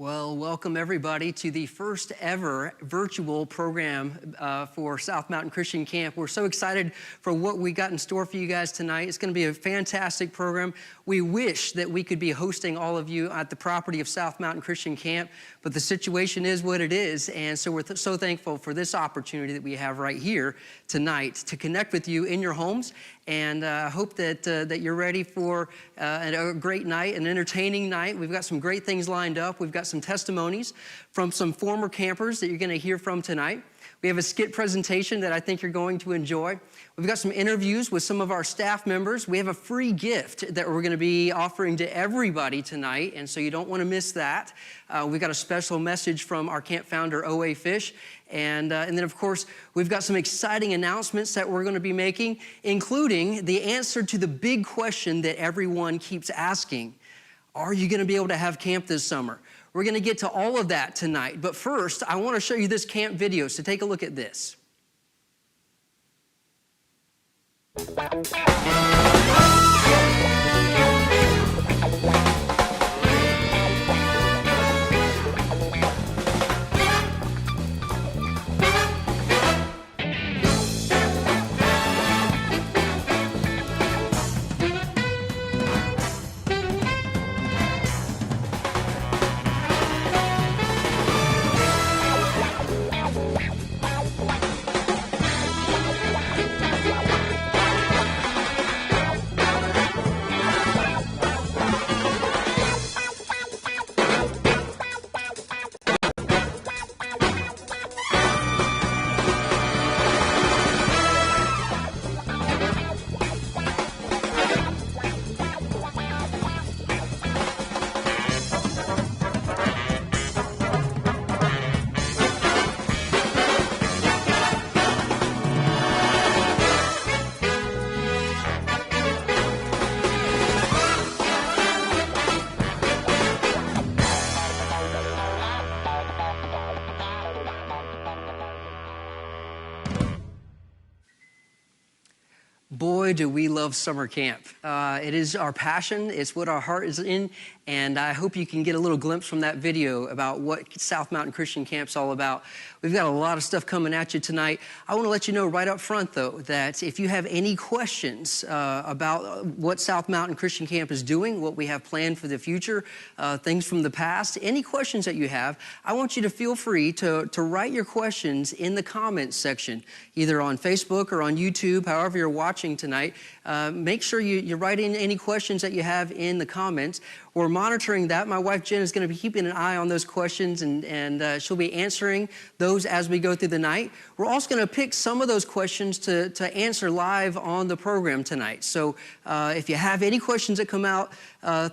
Well, welcome everybody to the first ever virtual program for South Mountain Christian Camp. We're so excited for what we got in store for you guys tonight. It's going to be a fantastic program. We wish that we could be hosting all of you at the property of South Mountain Christian Camp, but the situation is what it is, and so we're so thankful for this opportunity that we have right here tonight to connect with you in your homes. And I hope that you're ready for a great night, an entertaining night. We've got some great things lined up. We've got some testimonies from some former campers that you're going to hear from tonight. We have a skit presentation that I think you're going to enjoy. We've got some interviews with some of our staff members. We have a free gift that we're going to be offering to everybody tonight, and so you don't want to miss that. We've got a special message from our camp founder, O.A. Fish. And then, of course, we've got some exciting announcements that we're going to be making, including the answer to the big question that everyone keeps asking. Are you going to be able to have camp this summer? We're going to get to all of that tonight. But first, I want to show you this camp video, so take a look at this. Boy, do we love summer camp. It is our passion. It's what our heart is in. And I hope you can get a little glimpse from that video about what South Mountain Christian Camp's all about. We've got a lot of stuff coming at you tonight. I want to let you know right up front, though, that if you have any questions about what South Mountain Christian Camp is doing, what we have planned for the future, things from the past, any questions that you have, I want you to feel free to write your questions in the comments section, either on Facebook or on YouTube, however you're watching tonight. Make sure you write in any questions that you have in the comments. We're monitoring that. My wife Jen is going to be keeping an eye on those questions, and she'll be answering those as we go through the night. We're also going to pick some of those questions to answer live on the program tonight. So if you have any questions that come out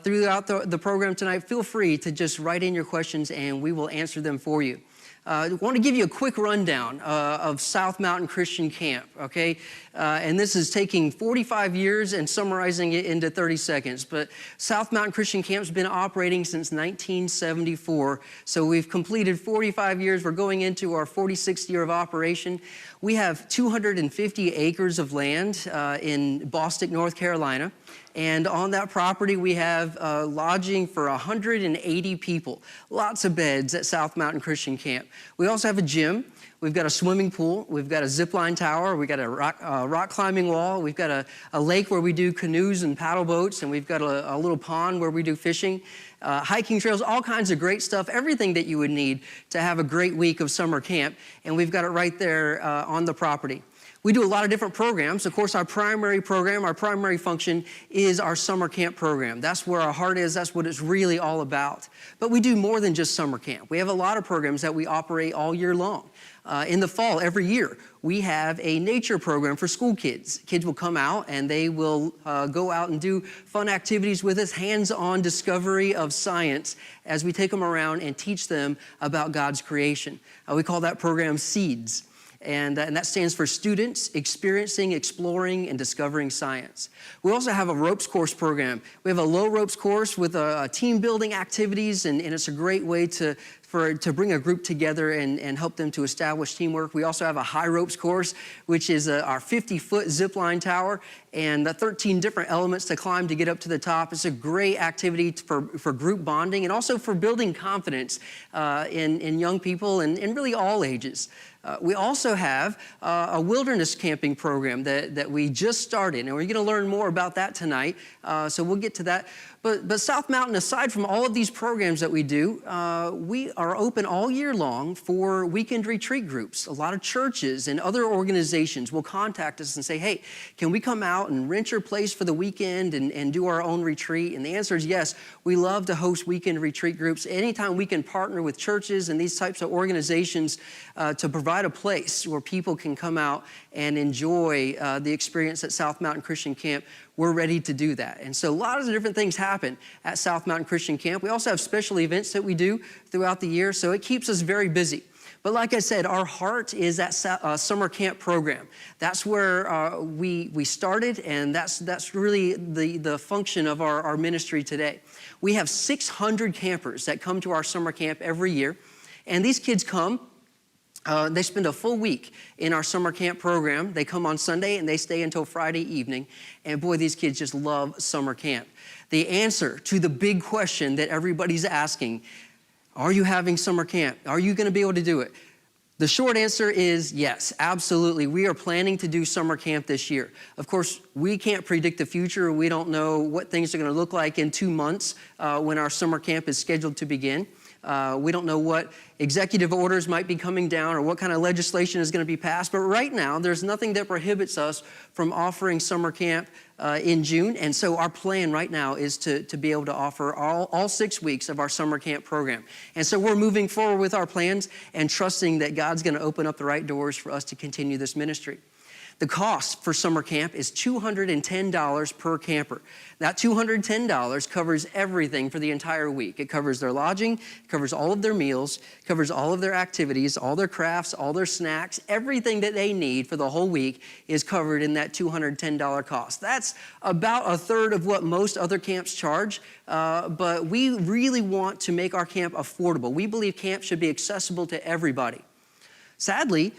throughout the program tonight, feel free to just write in your questions and we will answer them for you. I want to give you a quick rundown of South Mountain Christian Camp, okay? And this is taking 45 years and summarizing it into 30 seconds. But South Mountain Christian Camp's been operating since 1974. So we've completed 45 years. We're going into our 46th year of operation. We have 250 acres of land in Bostic, North Carolina. And on that property, we have lodging for 180 people. Lots of beds at South Mountain Christian Camp. We also have a gym. We've got a swimming pool. We've got a zipline tower. We've got a rock climbing wall. We've got a lake where we do canoes and paddle boats. And we've got a little pond where we do fishing, hiking trails, all kinds of great stuff, everything that you would need to have a great week of summer camp. And we've got it right there on the property. We do a lot of different programs. Of course, our primary program, our primary function is our summer camp program. That's where our heart is. That's what it's really all about. But we do more than just summer camp. We have a lot of programs that we operate all year long. In the fall, every year, we have a nature program for school kids. Kids will come out and they will go out and do fun activities with us, hands-on discovery of science as we take them around and teach them about God's creation. We call that program SEEDS. And that stands for Students Experiencing, Exploring, and Discovering Science. We also have a ropes course program. We have a low ropes course with team building activities, and it's a great way to bring a group together and help them to establish teamwork. We also have a high ropes course, which is our 50-foot zip line tower and 13 different elements to climb to get up to the top. It's a great activity for group bonding and also for building confidence in young people and really all ages. We also have a wilderness camping program that we just started, and we're going to learn more about that tonight, so we'll get to that. But South Mountain, aside from all of these programs that we do, we are open all year long for weekend retreat groups. A lot of churches and other organizations will contact us and say, hey, can we come out and rent your place for the weekend and do our own retreat? And the answer is yes. We love to host weekend retreat groups. Anytime we can partner with churches and these types of organizations to provide a place where people can come out and enjoy the experience at South Mountain Christian Camp, we're ready to do that. And so a lot of the different things happen at South Mountain Christian Camp. We also have special events that we do throughout the year, so it keeps us very busy. But like I said, our heart is that summer camp program. That's where we started, and that's really the function of our ministry today. We have 600 campers that come to our summer camp every year, and these kids come. They spend a full week in our summer camp program. They come on Sunday and they stay until Friday evening. And boy, these kids just love summer camp. The answer to the big question that everybody's asking, are you having summer camp? Are you going to be able to do it? The short answer is yes, absolutely. We are planning to do summer camp this year. Of course, we can't predict the future. We don't know what things are going to look like in 2 months when our summer camp is scheduled to begin. We don't know what executive orders might be coming down or what kind of legislation is going to be passed. But right now, there's nothing that prohibits us from offering summer camp in June. And so our plan right now is to be able to offer all 6 weeks of our summer camp program. And so we're moving forward with our plans and trusting that God's going to open up the right doors for us to continue this ministry. The cost for summer camp is $210 per camper. That $210 covers everything for the entire week. It covers their lodging, covers all of their meals, covers all of their activities, all their crafts, all their snacks. Everything that they need for the whole week is covered in that $210 cost. That's about a third of what most other camps charge, but we really want to make our camp affordable. We believe camp should be accessible to everybody. Sadly,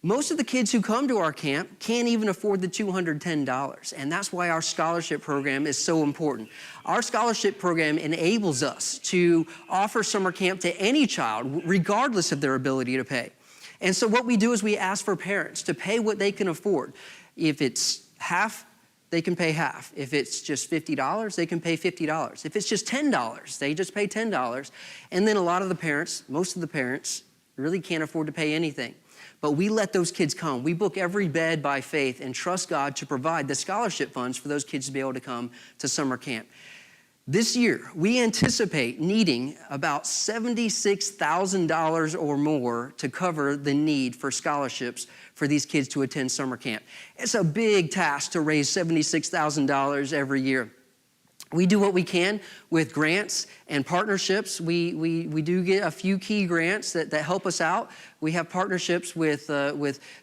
most of the kids who come to our camp can't even afford the $210, and that's why our scholarship program is so important. Our scholarship program enables us to offer summer camp to any child, regardless of their ability to pay. And so what we do is we ask for parents to pay what they can afford. If it's half, they can pay half. If it's just $50, they can pay $50. If it's just $10, they just pay $10. And then a lot of the parents, most of the parents, really can't afford to pay anything. But we let those kids come. We book every bed by faith and trust God to provide the scholarship funds for those kids to be able to come to summer camp. This year, we anticipate needing about $76,000 or more to cover the need for scholarships for these kids to attend summer camp. It's a big task to raise $76,000 every year. We do what we can with grants and partnerships. We do get a few key grants that help us out. We have partnerships with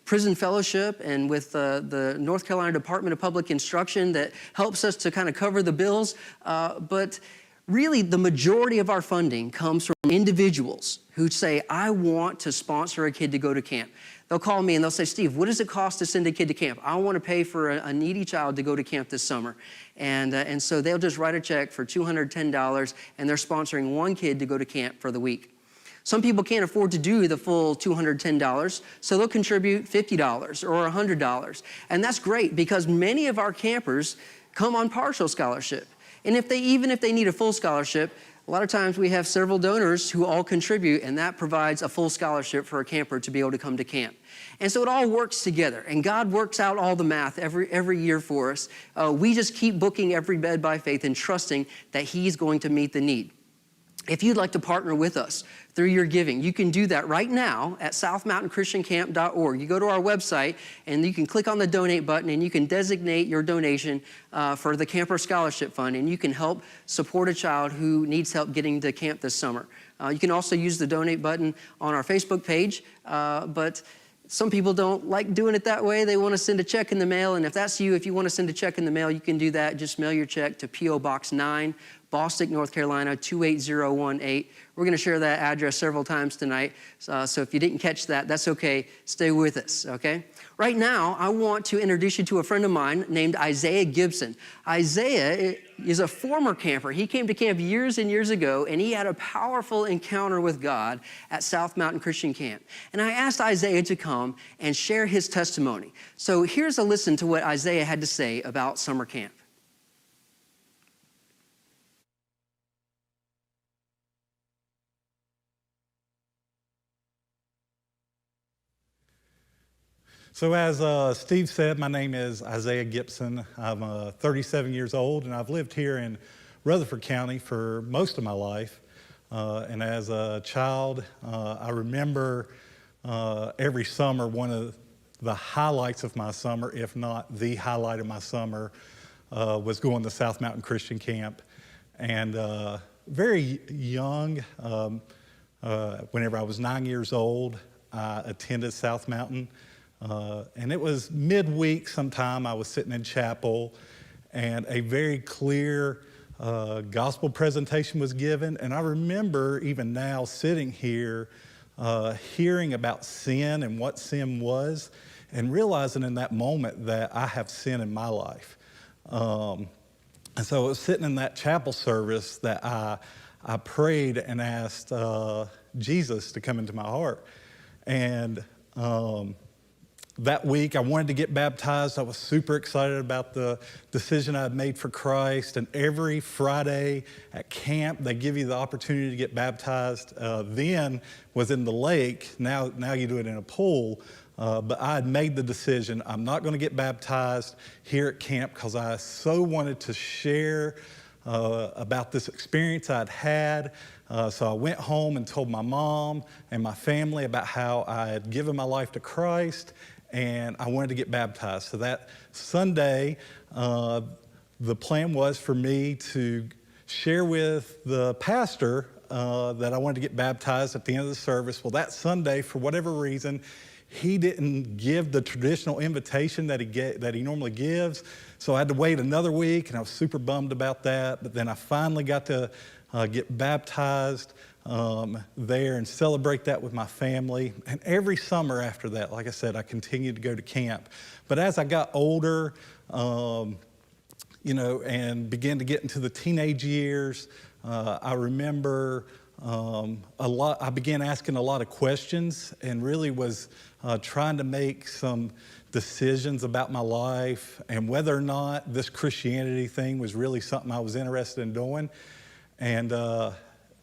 Prison Fellowship and with the North Carolina Department of Public Instruction that helps us to kind of cover the bills. But really, the majority of our funding comes from individuals who say, I want to sponsor a kid to go to camp. They'll call me and they'll say, Steve, what does it cost to send a kid to camp? I want to pay for a needy child to go to camp this summer. And so they'll just write a check for $210, and they're sponsoring one kid to go to camp for the week. Some people can't afford to do the full $210, so they'll contribute $50 or $100. And that's great because many of our campers come on partial scholarship. And even if they need a full scholarship, a lot of times we have several donors who all contribute, and that provides a full scholarship for a camper to be able to come to camp. And so it all works together, and God works out all the math every year for us. We just keep booking every bed by faith and trusting that He's going to meet the need. If you'd like to partner with us through your giving, you can do that right now at southmountainchristiancamp.org. You go to our website and you can click on the donate button and you can designate your donation for the Camper Scholarship Fund, and you can help support a child who needs help getting to camp this summer. You can also use the donate button on our Facebook page, but some people don't like doing it that way. They want to send a check in the mail, and if that's you, if you want to send a check in the mail, you can do that. Just mail your check to P.O. Box 9, Bostic, North Carolina, 28018. We're going to share that address several times tonight. So if you didn't catch that, that's okay. Stay with us, okay? Right now, I want to introduce you to a friend of mine named Isaiah Gibson. Isaiah is a former camper. He came to camp years and years ago, and he had a powerful encounter with God at South Mountain Christian Camp. And I asked Isaiah to come and share his testimony. So here's a listen to what Isaiah had to say about summer camp. So as Steve said, my name is Isaiah Gibson. I'm 37 years old, and I've lived here in Rutherford County for most of my life. And as a child, I remember every summer, one of the highlights of my summer, if not the highlight of my summer, was going to South Mountain Christian Camp. And very young, whenever I was 9 years old, I attended South Mountain. And it was midweek sometime. I was sitting in chapel, and a very clear gospel presentation was given. And I remember even now sitting here, hearing about sin and what sin was, and realizing in that moment that I have sin in my life. And so it was sitting in that chapel service that I prayed and asked Jesus to come into my heart. And that week, I wanted to get baptized. I was super excited about the decision I had made for Christ. And every Friday at camp, they give you the opportunity to get baptized. Then was in the lake. Now you do it in a pool. But I had made the decision, I'm not going to get baptized here at camp because I so wanted to share about this experience I'd had. So I went home and told my mom and my family about how I had given my life to Christ, and I wanted to get baptized. So that Sunday, the plan was for me to share with the pastor that I wanted to get baptized at the end of the service. Well, that Sunday, for whatever reason, he didn't give the traditional invitation that he normally gives. So I had to wait another week, and I was super bummed about that. But then I finally got to get baptized there and celebrate that with my family. And every summer after that, like I said, I continued to go to camp. But as I got older, and began to get into the teenage years, I remember I began asking a lot of questions and really was trying to make some decisions about my life and whether or not this Christianity thing was really something I was interested in doing. And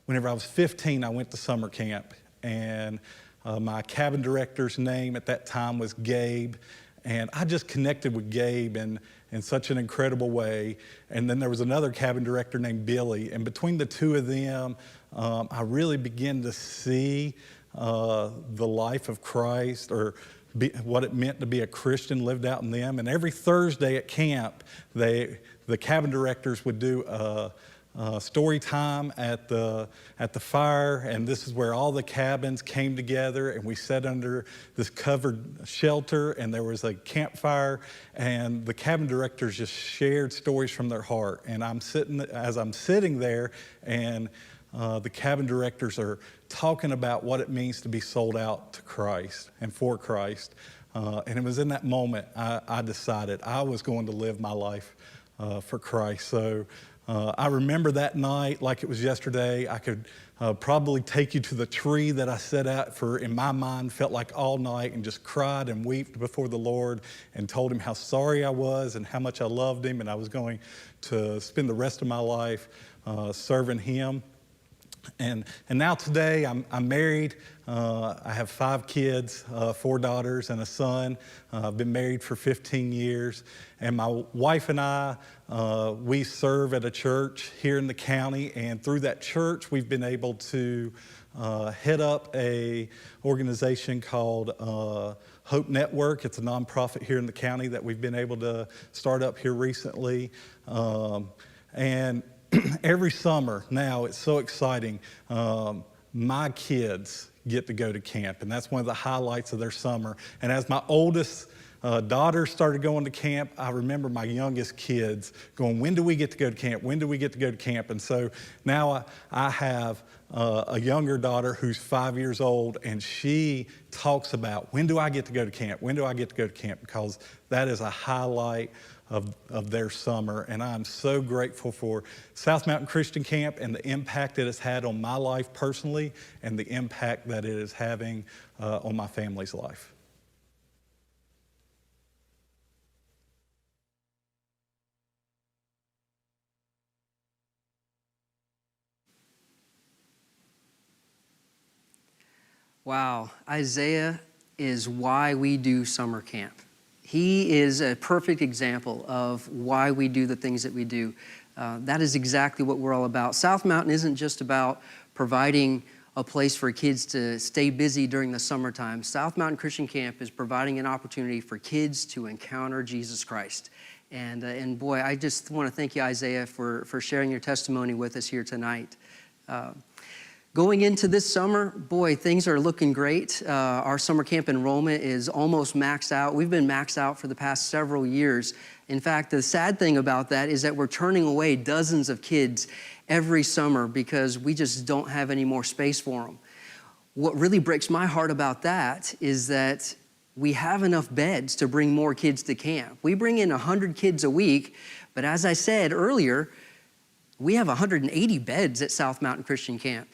whenever I was 15, I went to summer camp, and my cabin director's name at that time was Gabe, and I just connected with Gabe in such an incredible way. And then there was another cabin director named Billy, and between the two of them, I really began to see the life of Christ, or what it meant to be a Christian lived out in them. And every Thursday at camp, the cabin directors would do story time at the fire, and this is where all the cabins came together, and we sat under this covered shelter, and there was a campfire, and the cabin directors just shared stories from their heart. And as I'm sitting there, and the cabin directors are talking about what it means to be sold out to Christ and for Christ. And it was in that moment I decided I was going to live my life for Christ. So I remember that night like it was yesterday. I could probably take you to the tree that I set out for, in my mind, felt like all night, and just cried and wept before the Lord and told him how sorry I was and how much I loved him, and I was going to spend the rest of my life serving him. And now today I'm married. I have 5 kids, 4 daughters and a son. I've been married for 15 years. And my wife and I, we serve at a church here in the county. And through that church, we've been able to head up a organization called Hope Network. It's a nonprofit here in the county that we've been able to start up here recently. And every summer now, it's so exciting. My kids get to go to camp, and that's one of the highlights of their summer. And as my oldest daughter started going to camp, I remember my youngest kids going, when do we get to go to camp? When do we get to go to camp? And so now I have a younger daughter who's 5 years old, and she talks about, when do I get to go to camp? When do I get to go to camp? Because that is a highlight of their summer. And I'm so grateful for South Mountain Christian Camp and the impact it has had on my life personally and the impact that it is having on my family's life. Wow, Isaiah is why we do summer camp. He is a perfect example of why we do the things that we do. That is exactly what we're all about. South Mountain isn't just about providing a place for kids to stay busy during the summertime. South Mountain Christian Camp is providing an opportunity for kids to encounter Jesus Christ. And boy, I just want to thank you, Isaiah, for sharing your testimony with us here tonight. Going into this summer, boy, things are looking great. Our summer camp enrollment is almost maxed out. We've been maxed out for the past several years. In fact, the sad thing about that is that we're turning away dozens of kids every summer because we just don't have any more space for them. What really breaks my heart about that is that we have enough beds to bring more kids to camp. We bring in 100 kids a week, but as I said earlier, we have 180 beds at South Mountain Christian Camp.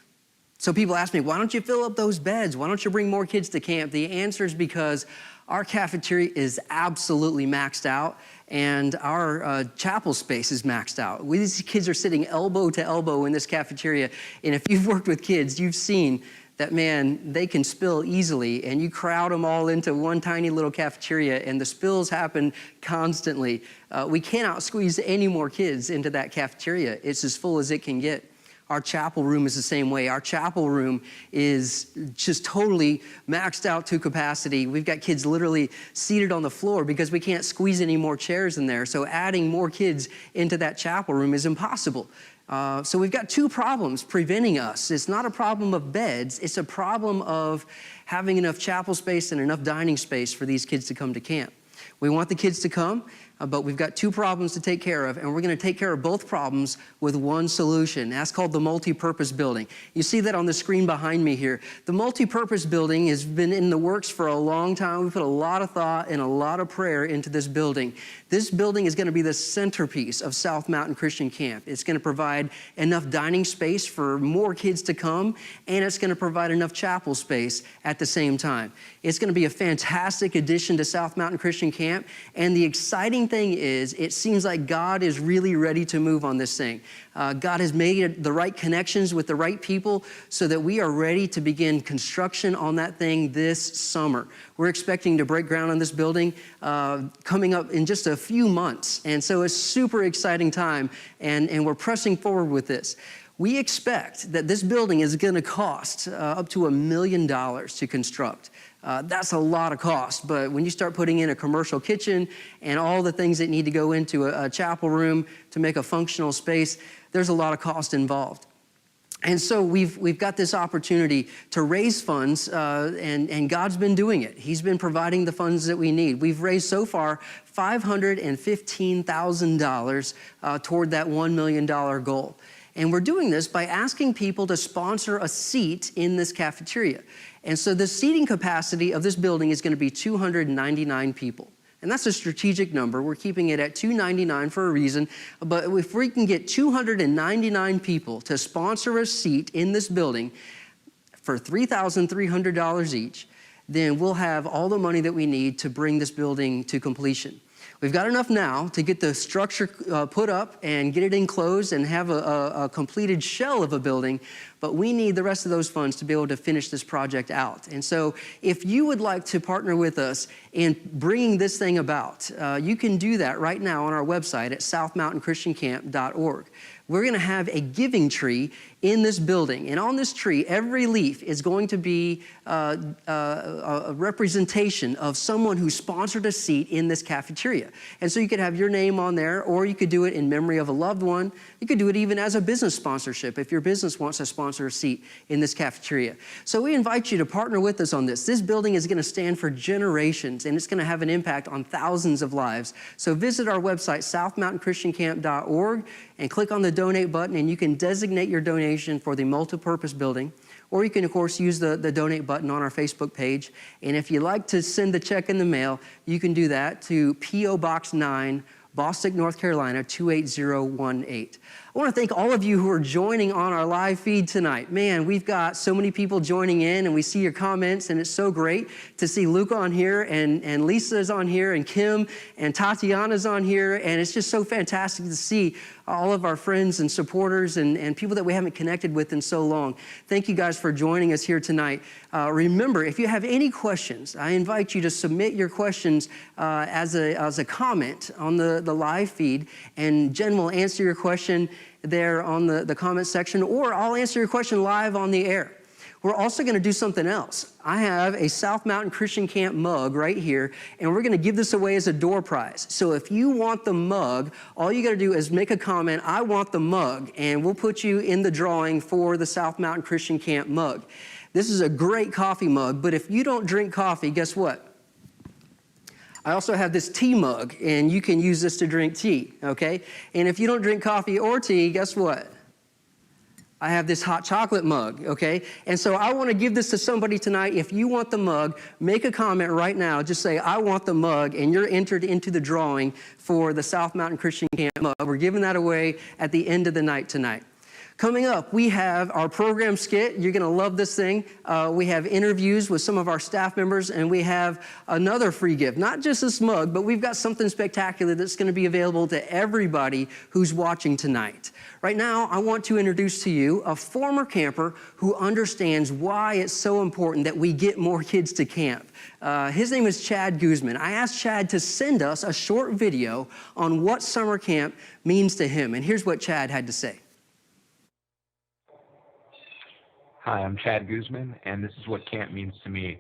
So people ask me, why don't you fill up those beds? Why don't you bring more kids to camp? The answer is because our cafeteria is absolutely maxed out, and our chapel space is maxed out. These kids are sitting elbow to elbow in this cafeteria, and if you've worked with kids, you've seen that, man, they can spill easily, and you crowd them all into one tiny little cafeteria, and the spills happen constantly. We cannot squeeze any more kids into that cafeteria. It's as full as it can get. Our chapel room is the same way. Our chapel room is just totally maxed out to capacity. We've got kids literally seated on the floor because we can't squeeze any more chairs in there. So adding more kids into that chapel room is impossible. So we've got two problems preventing us. It's not a problem of beds. It's a problem of having enough chapel space and enough dining space for these kids to come to camp. We want the kids to come, but we've got two problems to take care of, and we're going to take care of both problems with one solution. That's called the multi-purpose building. You see that on the screen behind me here. The multi-purpose building has been in the works for a long time. We put a lot of thought and a lot of prayer into this building. This building is going to be the centerpiece of South Mountain Christian Camp. It's going to provide enough dining space for more kids to come, and it's going to provide enough chapel space at the same time. It's going to be a fantastic addition to South Mountain Christian Camp, and the exciting thing is it seems like God is really ready to move on this thing. God has made the right connections with the right people so that we are ready to begin construction on that thing this summer. We're expecting to break ground on this building coming up in just a few months. And so it's a super exciting time, and we're pressing forward with this. We expect that this building is going to cost up to $1 million to construct. That's a lot of cost, but when you start putting in a commercial kitchen and all the things that need to go into a chapel room to make a functional space, there's a lot of cost involved. And so we've got this opportunity to raise funds, and God's been doing it. He's been providing the funds that we need. We've raised so far $515,000 toward that $1 million goal. And we're doing this by asking people to sponsor a seat in this cafeteria. And so the seating capacity of this building is going to be 299 people. And that's a strategic number. We're keeping it at 299 for a reason. But if we can get 299 people to sponsor a seat in this building for $3,300 each, then we'll have all the money that we need to bring this building to completion. We've got enough now to get the structure put up and get it enclosed and have a completed shell of a building, but we need the rest of those funds to be able to finish this project out. And so if you would like to partner with us in bringing this thing about, you can do that right now on our website at southmountainchristiancamp.org. We're going to have a giving tree in this building. And on this tree, every leaf is going to be a representation of someone who sponsored a seat in this cafeteria. And so you could have your name on there, or you could do it in memory of a loved one. You could do it even as a business sponsorship if your business wants to sponsor a seat in this cafeteria. So we invite you to partner with us on this. This building is going to stand for generations, and it's going to have an impact on thousands of lives. So visit our website, southmountainchristiancamp.org, and click on the donate button, and you can designate your donation for the multipurpose building. Or you can, of course, use the donate button on our Facebook page. And if you'd like to send the check in the mail, you can do that to P.O. Box 9, Bostic, North Carolina, 28018. I want to thank all of you who are joining on our live feed tonight. Man, we've got so many people joining in, and we see your comments, and it's so great to see Luca on here, and Lisa's on here, and Kim and Tatiana's on here, and it's just so fantastic to see all of our friends and supporters and people that we haven't connected with in so long. Thank you guys for joining us here tonight. Remember, if you have any questions, I invite you to submit your questions as a comment on the live feed, and Jen will answer your question there on the comment section, or I'll answer your question live on the air. We're also going to do something else. I have a South Mountain Christian Camp mug right here, and we're going to give this away as a door prize. So if you want the mug, all you got to do is make a comment, I want the mug, and we'll put you in the drawing for the South Mountain Christian Camp mug. This is a great coffee mug, but if you don't drink coffee, guess what? I also have this tea mug, and you can use this to drink tea, okay? And if you don't drink coffee or tea, guess what? I have this hot chocolate mug, okay? And so I want to give this to somebody tonight. If you want the mug, make a comment right now. Just say, I want the mug, and you're entered into the drawing for the South Mountain Christian Camp mug. We're giving that away at the end of the night tonight. Coming up, we have our program skit. You're going to love this thing. We have interviews with some of our staff members, and we have another free gift. Not just this mug, but we've got something spectacular that's going to be available to everybody who's watching tonight. Right now, I want to introduce to you a former camper who understands why it's so important that we get more kids to camp. His name is Chad Guzman. I asked Chad to send us a short video on what summer camp means to him, and here's what Chad had to say. Hi, I'm Chad Guzman, and this is what camp means to me.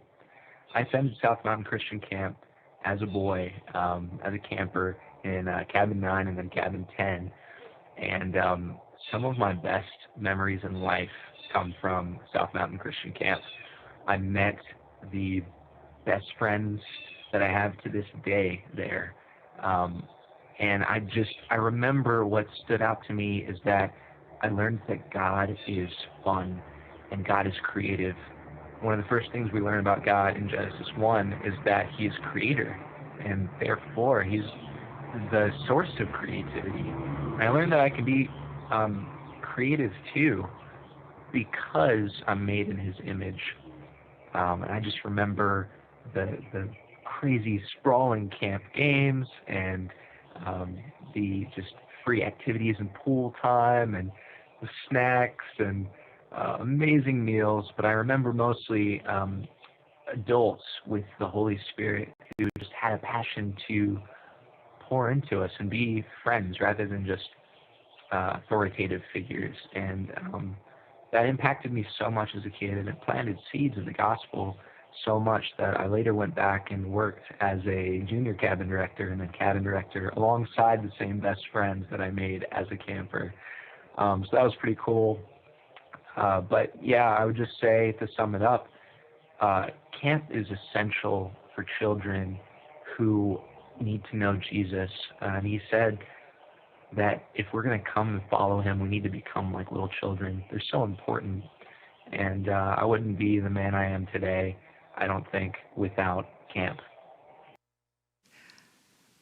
I attended South Mountain Christian Camp as a boy, as a camper in Cabin 9 and then Cabin 10. And some of my best memories in life come from South Mountain Christian Camp. I met the best friends that I have to this day there. And I remember what stood out to me is that I learned that God is fun and God is creative. One of the first things we learn about God in Genesis 1 is that He is creator, and therefore He's the source of creativity. And I learned that I can be creative too because I'm made in His image. And I just remember the crazy sprawling camp games and the just free activities and pool time and the snacks and amazing meals. But I remember mostly adults with the Holy Spirit who just had a passion to pour into us and be friends rather than just authoritative figures. And that impacted me so much as a kid, and it planted seeds of the gospel so much that I later went back and worked as a junior cabin director and then cabin director alongside the same best friends that I made as a camper. So that was pretty cool. But yeah, I would just say, to sum it up, camp is essential for children who need to know Jesus. And He said that if we're going to come and follow Him, we need to become like little children. They're so important. And I wouldn't be the man I am today, I don't think, without camp.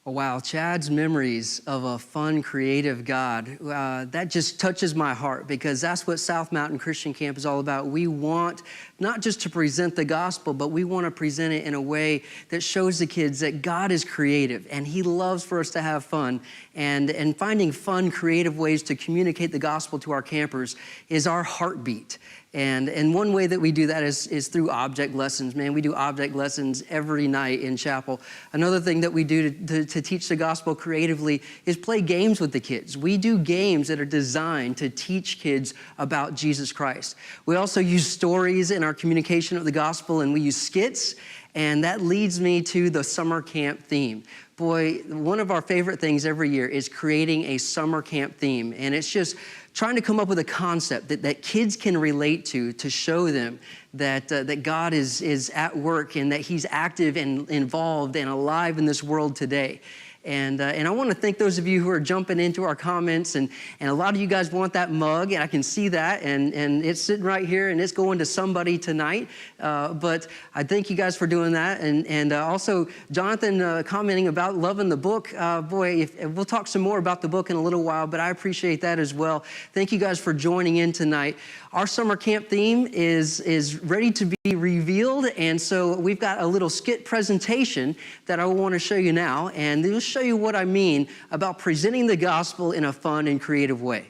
Oh, wow, Chad's memories of a fun, creative God, that just touches my heart, because that's what South Mountain Christian Camp is all about. We want not just to present the gospel, but we want to present it in a way that shows the kids that God is creative and He loves for us to have fun. And finding fun, creative ways to communicate the gospel to our campers is our heartbeat. And one way that we do that is through object lessons. Man, we do object lessons every night in chapel. Another thing that we do to teach the gospel creatively is play games with the kids. We do games that are designed to teach kids about Jesus Christ. We also use stories in our communication of the gospel, and we use skits. And that leads me to the summer camp theme. Boy, one of our favorite things every year is creating a summer camp theme. And it's just trying to come up with a concept that kids can relate to show them that God is at work and that he's active and involved and alive in this world today. And I want to thank those of you who are jumping into our comments, and a lot of you guys want that mug, and I can see that, and it's sitting right here, and it's going to somebody tonight. But I thank you guys for doing that, and also Jonathan commenting about loving the book. Boy, we'll talk some more about the book in a little while, but I appreciate that as well. Thank you guys for joining in tonight. Our summer camp theme is ready to be revealed, and so we've got a little skit presentation that I want to show you now, and it'll show you what I mean about presenting the gospel in a fun and creative way.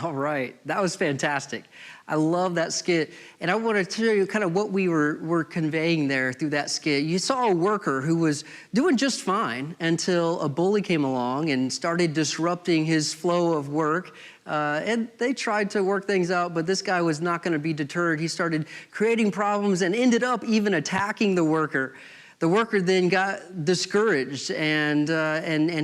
All right, that was fantastic. I love that skit. And I want to show you kind of what we were conveying there through that skit. You saw a worker who was doing just fine until a bully came along and started disrupting his flow of work. And they tried to work things out, but this guy was not going to be deterred. He started creating problems and ended up even attacking the worker. The worker then got discouraged, and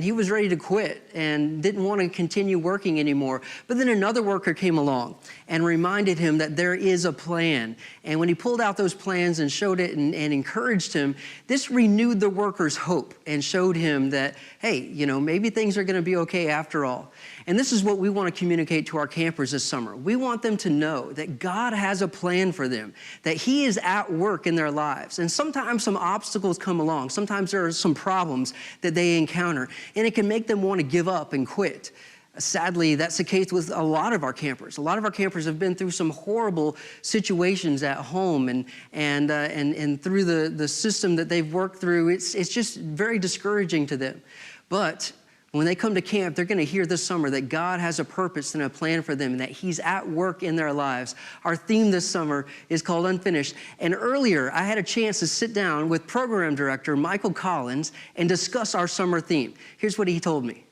he was ready to quit and didn't want to continue working anymore. But then another worker came along and reminded him that there is a plan. And when he pulled out those plans and showed it and encouraged him, this renewed the worker's hope and showed him that, hey, you know, maybe things are going to be okay after all. And this is what we want to communicate to our campers this summer. We want them to know that God has a plan for them, that he is at work in their lives. And sometimes some obstacles come along. Sometimes there are some problems that they encounter, and it can make them want to give up and quit. Sadly, that's the case with a lot of our campers. A lot of our campers have been through some horrible situations at home, and through the system that they've worked through, it's just very discouraging to them. But when they come to camp, they're going to hear this summer that God has a purpose and a plan for them and that he's at work in their lives. Our theme this summer is called Unfinished. And earlier, I had a chance to sit down with Program Director Michael Collins and discuss our summer theme. Here's what he told me.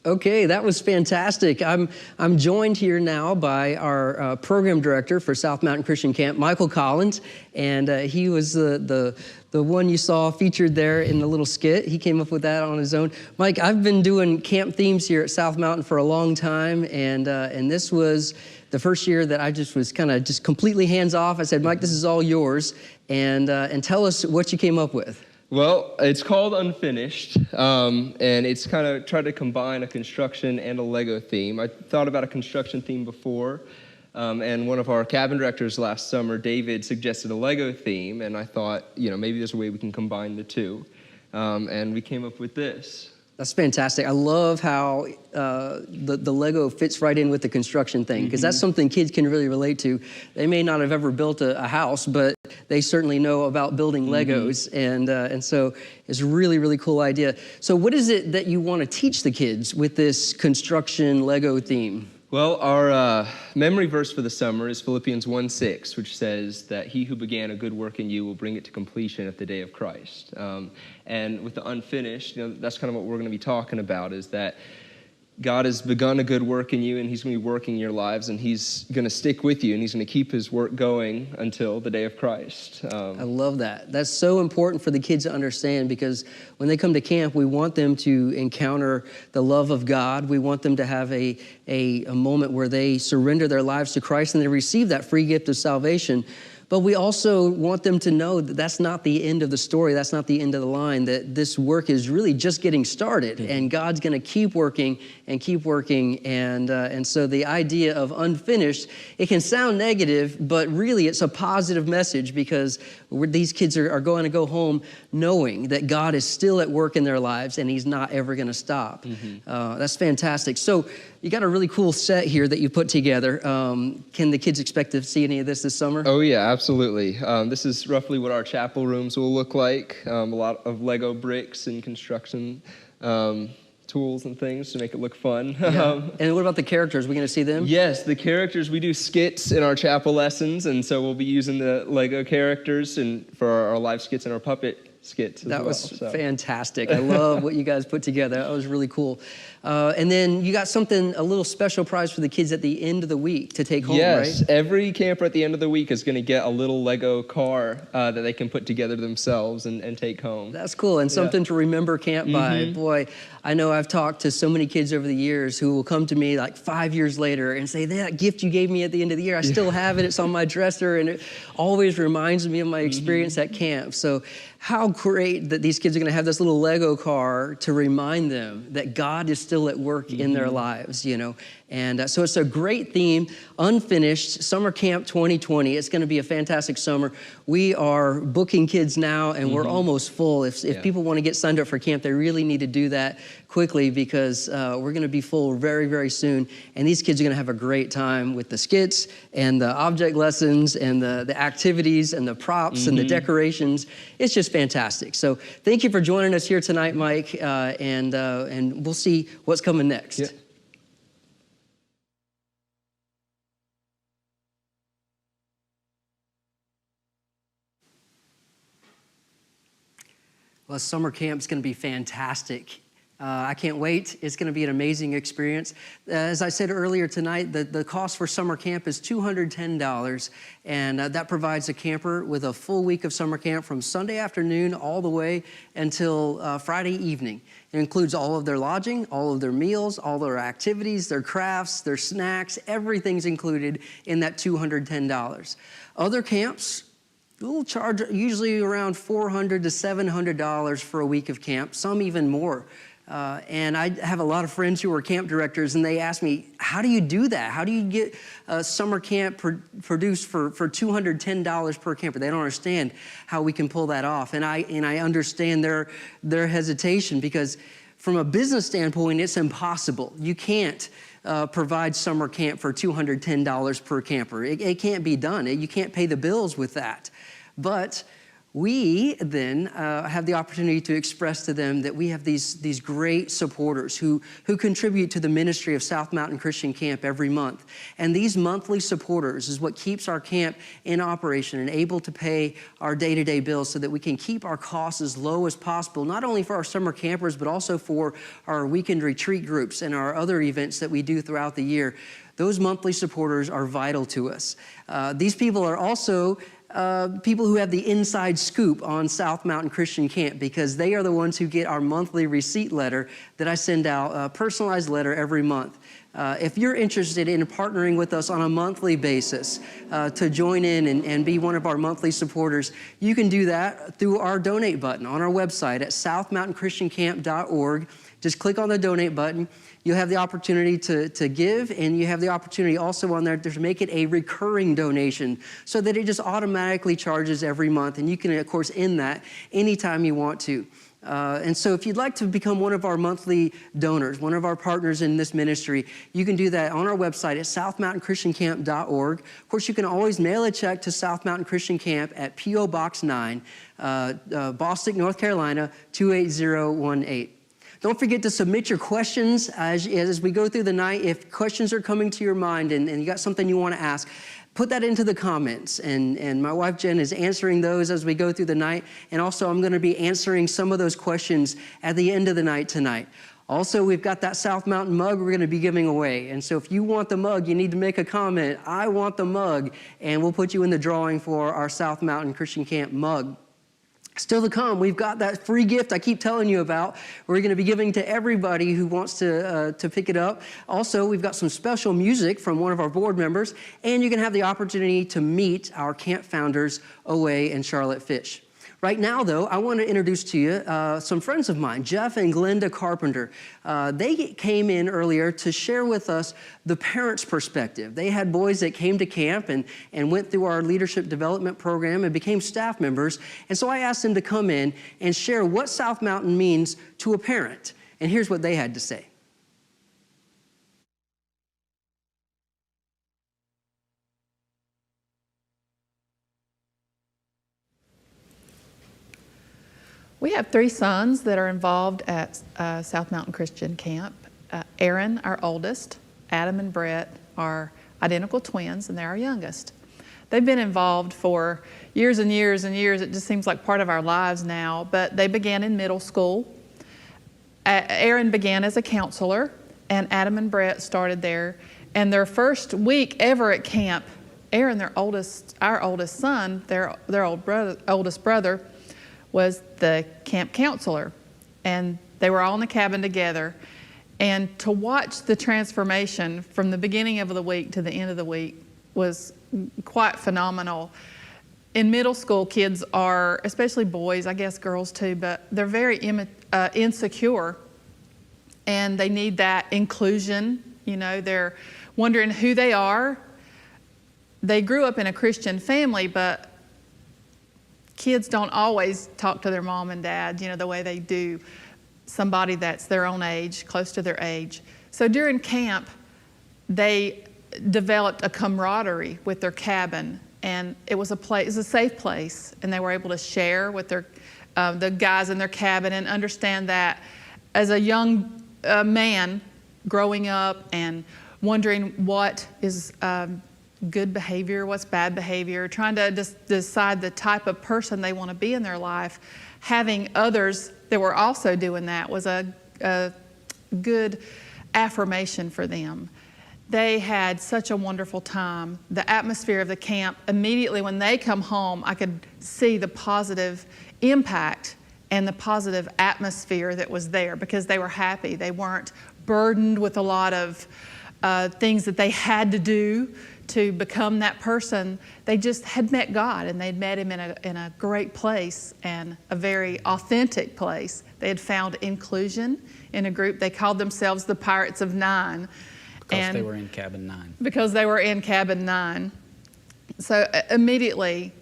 Okay, that was fantastic. I'm joined here now by our program director for South Mountain Christian Camp, Michael Collins, and he was the one you saw featured there in the little skit. He came up with that on his own. Mike, I've been doing camp themes here at South Mountain for a long time, and this was the first year that I just was kind of just completely hands off. I said, Mike, this is all yours, and tell us what you came up with. Well, it's called Unfinished, and it's kind of tried to combine a construction and a Lego theme. I thought about a construction theme before, and one of our cabin directors last summer, David, suggested a Lego theme, and I thought, maybe there's a way we can combine the two, and we came up with this. That's fantastic. I love how the Lego fits right in with the construction thing, because that's something kids can really relate to. They may not have ever built a house, but they certainly know about building Legos, and so it's a really, really cool idea. So what is it that you want to teach the kids with this construction Lego theme? Well, our memory verse for the summer is Philippians 1:6, which says that he who began a good work in you will bring it to completion at the day of Christ. And with the unfinished, that's kind of what we're going to be talking about, is that God has begun a good work in you, and he's going to be working in your lives, and he's going to stick with you, and he's going to keep his work going until the day of Christ. I love that. That's so important for the kids to understand, because when they come to camp, we want them to encounter the love of God. We want them to have a moment where they surrender their lives to Christ and they receive that free gift of salvation. But we also want them to know that that's not the end of the story. That's not the end of the line, that this work is really just getting started, and God's going to keep working and keep working. And so the idea of unfinished, it can sound negative, but really it's a positive message, because these kids are going to go home knowing that God is still at work in their lives and he's not ever going to stop. That's fantastic. So you got a really cool set here that you put together. Can the kids expect to see any of this summer? Oh yeah, absolutely. This is roughly what our chapel rooms will look like. A lot of Lego bricks and construction tools and things to make it look fun. Yeah. And what about the characters? Are we going to see them? Yes, the characters. We do skits in our chapel lessons, and so we'll be using the Lego characters and for our live skits and our puppet skits as that well. was fantastic. I love what you guys put together. That was really cool. And then you got a little special prize for the kids at the end of the week to take home, yes, right? Every camper at the end of the week is going to get a little Lego car that they can put together themselves and take home. That's cool, and something to remember camp by. Boy, I know I've talked to so many kids over the years who will come to me like 5 years later and say, that gift you gave me at the end of the year, I still have it. It's on my dresser, and it always reminds me of my experience at camp. So how great that these kids are going to have this little Lego car to remind them that God is still at work in their lives, And so it's a great theme, Unfinished, Summer Camp 2020. It's going to be a fantastic summer. We are booking kids now, and we're almost full. If people want to get signed up for camp, they really need to do that quickly, because we're going to be full very, very soon. And these kids are going to have a great time with the skits and the object lessons and the activities and the props and the decorations. It's just fantastic. So thank you for joining us here tonight, Mike, and we'll see what's coming next. Yeah. Well, summer camp's going to be fantastic. I can't wait. It's going to be an amazing experience. As I said earlier tonight, the cost for summer camp is $210, and that provides a camper with a full week of summer camp from Sunday afternoon all the way until Friday evening. It includes all of their lodging, all of their meals, all their activities, their crafts, their snacks. Everything's included in that $210. Other camps will charge usually around $400 to $700 for a week of camp, some even more. And I have a lot of friends who are camp directors, and they ask me, how do you do that? How do you get a summer camp produced for $210 per camper? They don't understand how we can pull that off. And I understand their hesitation, because from a business standpoint, it's impossible. You can't provide summer camp for $210 per camper. It can't be done. You can't pay the bills with that. But We then have the opportunity to express to them that we have these great supporters who contribute to the ministry of South Mountain Christian Camp every month. And these monthly supporters is what keeps our camp in operation and able to pay our day-to-day bills so that we can keep our costs as low as possible, not only for our summer campers, but also for our weekend retreat groups and our other events that we do throughout the year. Those monthly supporters are vital to us. These people are also people who have the inside scoop on South Mountain Christian Camp, because they are the ones who get our monthly receipt letter that I send out, a personalized letter every month. If you're interested in partnering with us on a monthly basis to join in and be one of our monthly supporters, you can do that through our donate button on our website at southmountainchristiancamp.org. Just click on the donate button. You'll have the opportunity to give, and you have the opportunity also on there to make it a recurring donation so that it just automatically charges every month, and you can, of course, end that anytime you want to. And so if you'd like to become one of our monthly donors, one of our partners in this ministry, you can do that on our website at southmountainchristiancamp.org. Of course, you can always mail a check to South Mountain Christian Camp at P.O. Box 9, Bostic, North Carolina, 28018. Don't forget to submit your questions as we go through the night. If questions are coming to your mind and you got something you want to ask, put that into the comments. And my wife, Jen, is answering those as we go through the night. And also, I'm going to be answering some of those questions at the end of the night tonight. Also, we've got that South Mountain mug we're going to be giving away. And so if you want the mug, you need to make a comment, "I want the mug," and we'll put you in the drawing for our South Mountain Christian Camp mug. Still to come, we've got that free gift I keep telling you about. We're going to be giving to everybody who wants to pick it up. Also, we've got some special music from one of our board members, and you're going to have the opportunity to meet our camp founders, Owe and Charlotte Fish. Right now, though, I want to introduce to you some friends of mine, Jeff and Glenda Carpenter. They came in earlier to share with us the parents' perspective. They had boys that came to camp and went through our leadership development program and became staff members. And so I asked them to come in and share what South Mountain means to a parent. And here's what they had to say. We have 3 sons that are involved at South Mountain Christian Camp. Aaron, our oldest, Adam and Brett are identical twins, and they're our youngest. They've been involved for years and years and years. It just seems like part of our lives now, but they began in middle school. Aaron began as a counselor, and Adam and Brett started there. And their first week ever at camp, Aaron, our oldest son, their oldest brother, was the camp counselor, and they were all in the cabin together. And to watch the transformation from the beginning of the week to the end of the week was quite phenomenal. In middle school, kids are, especially boys, I guess girls too, but they're very insecure, and they need that inclusion. You know, they're wondering who they are. They grew up in a Christian family, but kids don't always talk to their mom and dad, you know, the way they do somebody that's their own age, close to their age. So during camp, they developed a camaraderie with their cabin, and it was a safe place, and they were able to share with their the guys in their cabin and understand that as a young man growing up and wondering what is good behavior, what's bad behavior, trying to decide the type of person they want to be in their life. Having others that were also doing that was a good affirmation for them. They had such a wonderful time. The atmosphere of the camp, immediately when they come home, I could see the positive impact and the positive atmosphere that was there because they were happy. They weren't burdened with a lot of things that they had to do to become that person. They just had met God, and they'd met Him in a great place and a very authentic place. They had found inclusion in a group. They called themselves the Pirates of Nine. Because they were in cabin 9. Because they were in cabin 9. So immediately,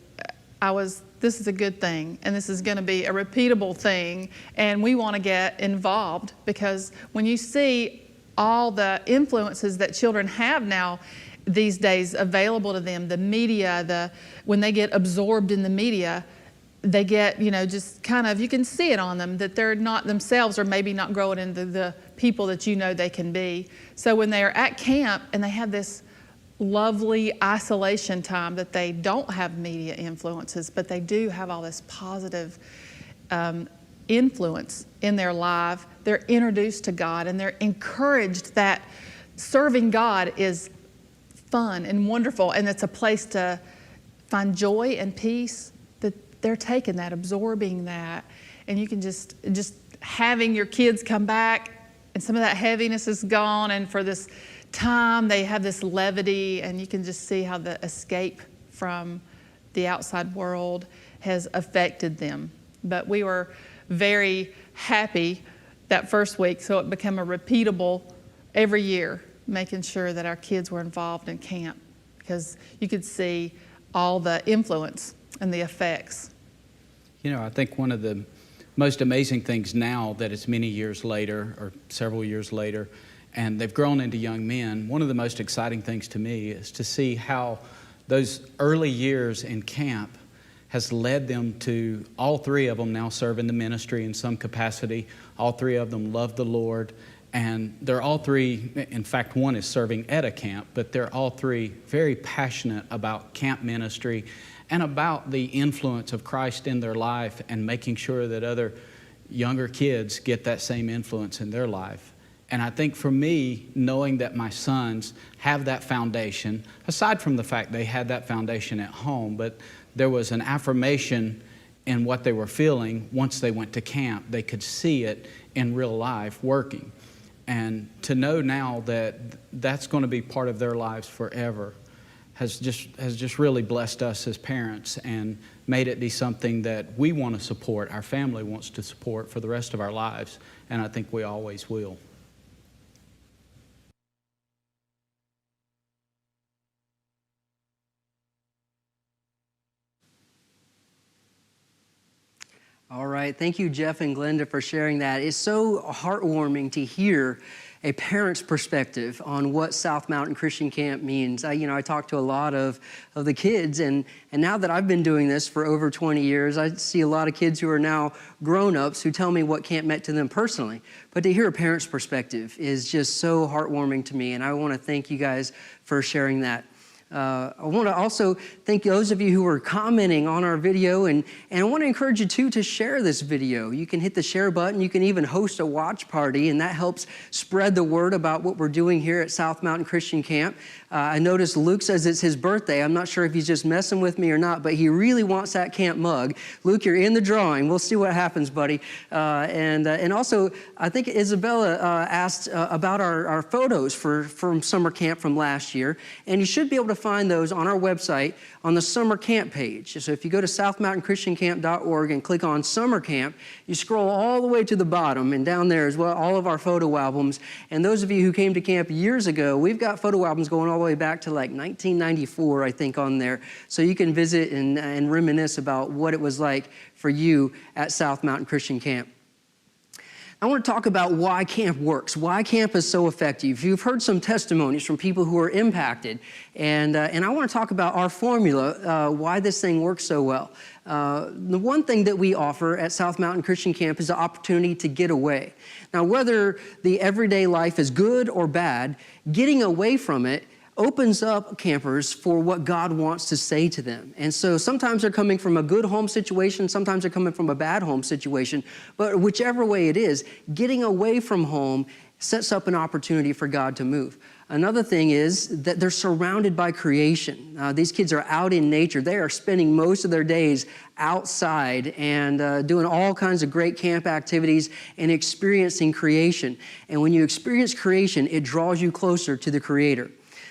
this is a good thing, and this is going to be a repeatable thing, and we want to get involved, because when you see all the influences that children have now these days available to them, the media, when they get absorbed in the media, they get, just kind of, you can see it on them that they're not themselves, or maybe not growing into the people that they can be. So when they are at camp and they have this lovely isolation time, that they don't have media influences, but they do have all this positive influence in their life, they're introduced to God, and they're encouraged that serving God is fun and wonderful, and it's a place to find joy and peace. That they're taking that, absorbing that, and you can just having your kids come back, and some of that heaviness is gone, and for this time they have this levity, and you can just see how the escape from the outside world has affected them. But we were very happy that first week, so it became a repeatable every year, making sure that our kids were involved in camp, because you could see all the influence and the effects. I think one of the most amazing things now that it's many years later, or several years later, and they've grown into young men, one of the most exciting things to me is to see how those early years in camp has led them to, all three of them now serve in the ministry in some capacity. All three of them love the Lord, and they're all three, in fact, one is serving at a camp, but they're all three very passionate about camp ministry and about the influence of Christ in their life, and making sure that other younger kids get that same influence in their life. And I think for me, knowing that my sons have that foundation, aside from the fact they had that foundation at home, but there was an affirmation in what they were feeling once they went to camp. They could see it in real life working. And to know now that that's going to be part of their lives forever has just really blessed us as parents, and made it be something that we want to support, our family wants to support for the rest of our lives, and I think we always will. All right. Thank you, Jeff and Glenda, for sharing that. It's so heartwarming to hear a parent's perspective on what South Mountain Christian Camp means. I talk to a lot of the kids, and now that I've been doing this for over 20 years, I see a lot of kids who are now grown-ups who tell me what camp meant to them personally. But to hear a parent's perspective is just so heartwarming to me, and I want to thank you guys for sharing that. I want to also thank those of you who are commenting on our video, and I want to encourage you too to share this video. You can hit the share button. You can even host a watch party, and that helps spread the word about what we're doing here at South Mountain Christian Camp. I noticed Luke says it's his birthday. I'm not sure if he's just messing with me or not, but he really wants that camp mug. Luke, you're in the drawing. We'll see what happens, buddy. And also, I think Isabella asked about our photos from summer camp from last year, and you should be able to find those on our website on the summer camp page. So if you go to southmountainchristiancamp.org and click on summer camp, you scroll all the way to the bottom, and down there is all of our photo albums. And those of you who came to camp years ago, we've got photo albums going all the way back to like 1994, I think, on there. So you can visit and reminisce about what it was like for you at South Mountain Christian Camp. I want to talk about why camp works, why camp is so effective. You've heard some testimonies from people who are impacted, and I want to talk about our formula, why this thing works so well. The one thing that we offer at South Mountain Christian Camp is the opportunity to get away. Now, whether the everyday life is good or bad, getting away from it opens up campers for what God wants to say to them. And so sometimes they're coming from a good home situation, sometimes they're coming from a bad home situation, but whichever way it is, getting away from home sets up an opportunity for God to move. Another thing is that they're surrounded by creation. These kids are out in nature. They are spending most of their days outside and doing all kinds of great camp activities and experiencing creation. And when you experience creation, it draws you closer to the Creator.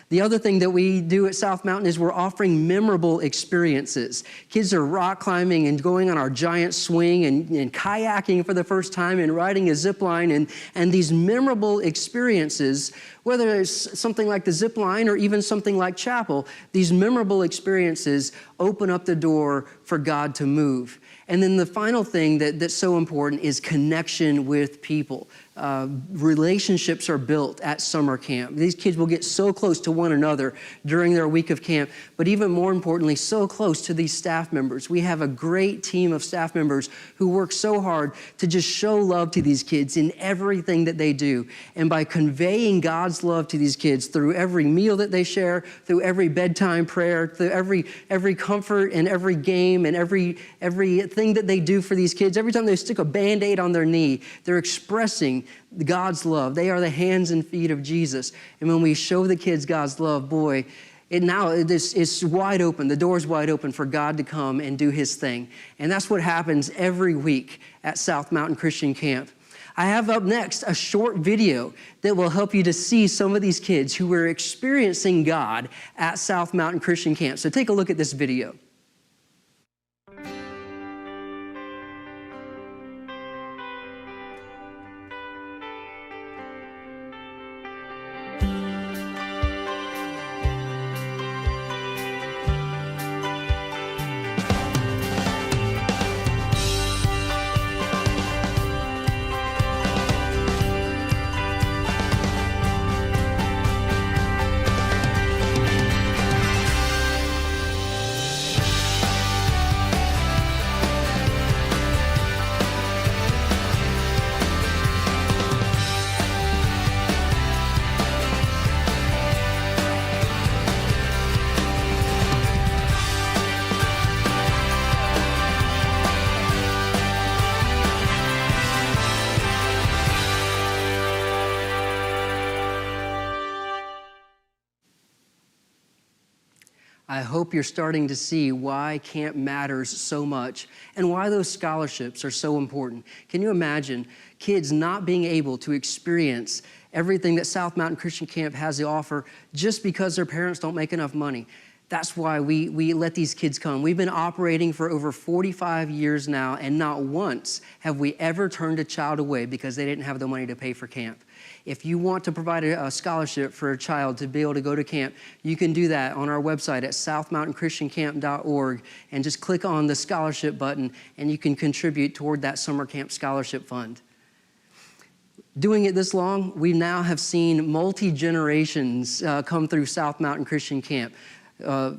The other thing that we do at South Mountain is we're offering memorable experiences. Kids are rock climbing and going on our giant swing and kayaking for the first time and riding a zip line. And these memorable experiences, whether it's something like the zip line or even something like chapel, these memorable experiences open up the door for God to move. And then the final thing that's so important is connection with people. Relationships are built at summer camp. These kids will get so close to one another during their week of camp, but even more importantly, so close to these staff members. We have a great team of staff members who work so hard to just show love to these kids in everything that they do. And by conveying God's love to these kids through every meal that they share, through every bedtime prayer, through every comfort and every game and everything that they do for these kids, every time they stick a Band-Aid on their knee, they're expressing God's love. They are the hands and feet of Jesus. And when we show the kids God's love, boy, it's wide open. The door's wide open for God to come and do his thing. And that's what happens every week at South Mountain Christian Camp. I have up next a short video that will help you to see some of these kids who were experiencing God at South Mountain Christian Camp. So take a look at this video. I hope you're starting to see why camp matters so much and why those scholarships are so important. Can you imagine kids not being able to experience everything that South Mountain Christian Camp has to offer just because their parents don't make enough money? That's why we let these kids come. We've been operating for over 45 years now, and not once have we ever turned a child away because they didn't have the money to pay for camp. If you want to provide a scholarship for a child to be able to go to camp, you can do that on our website at southmountainchristiancamp.org and just click on the scholarship button and you can contribute toward that summer camp scholarship fund. Doing it this long, we now have seen multi-generations come through South Mountain Christian Camp.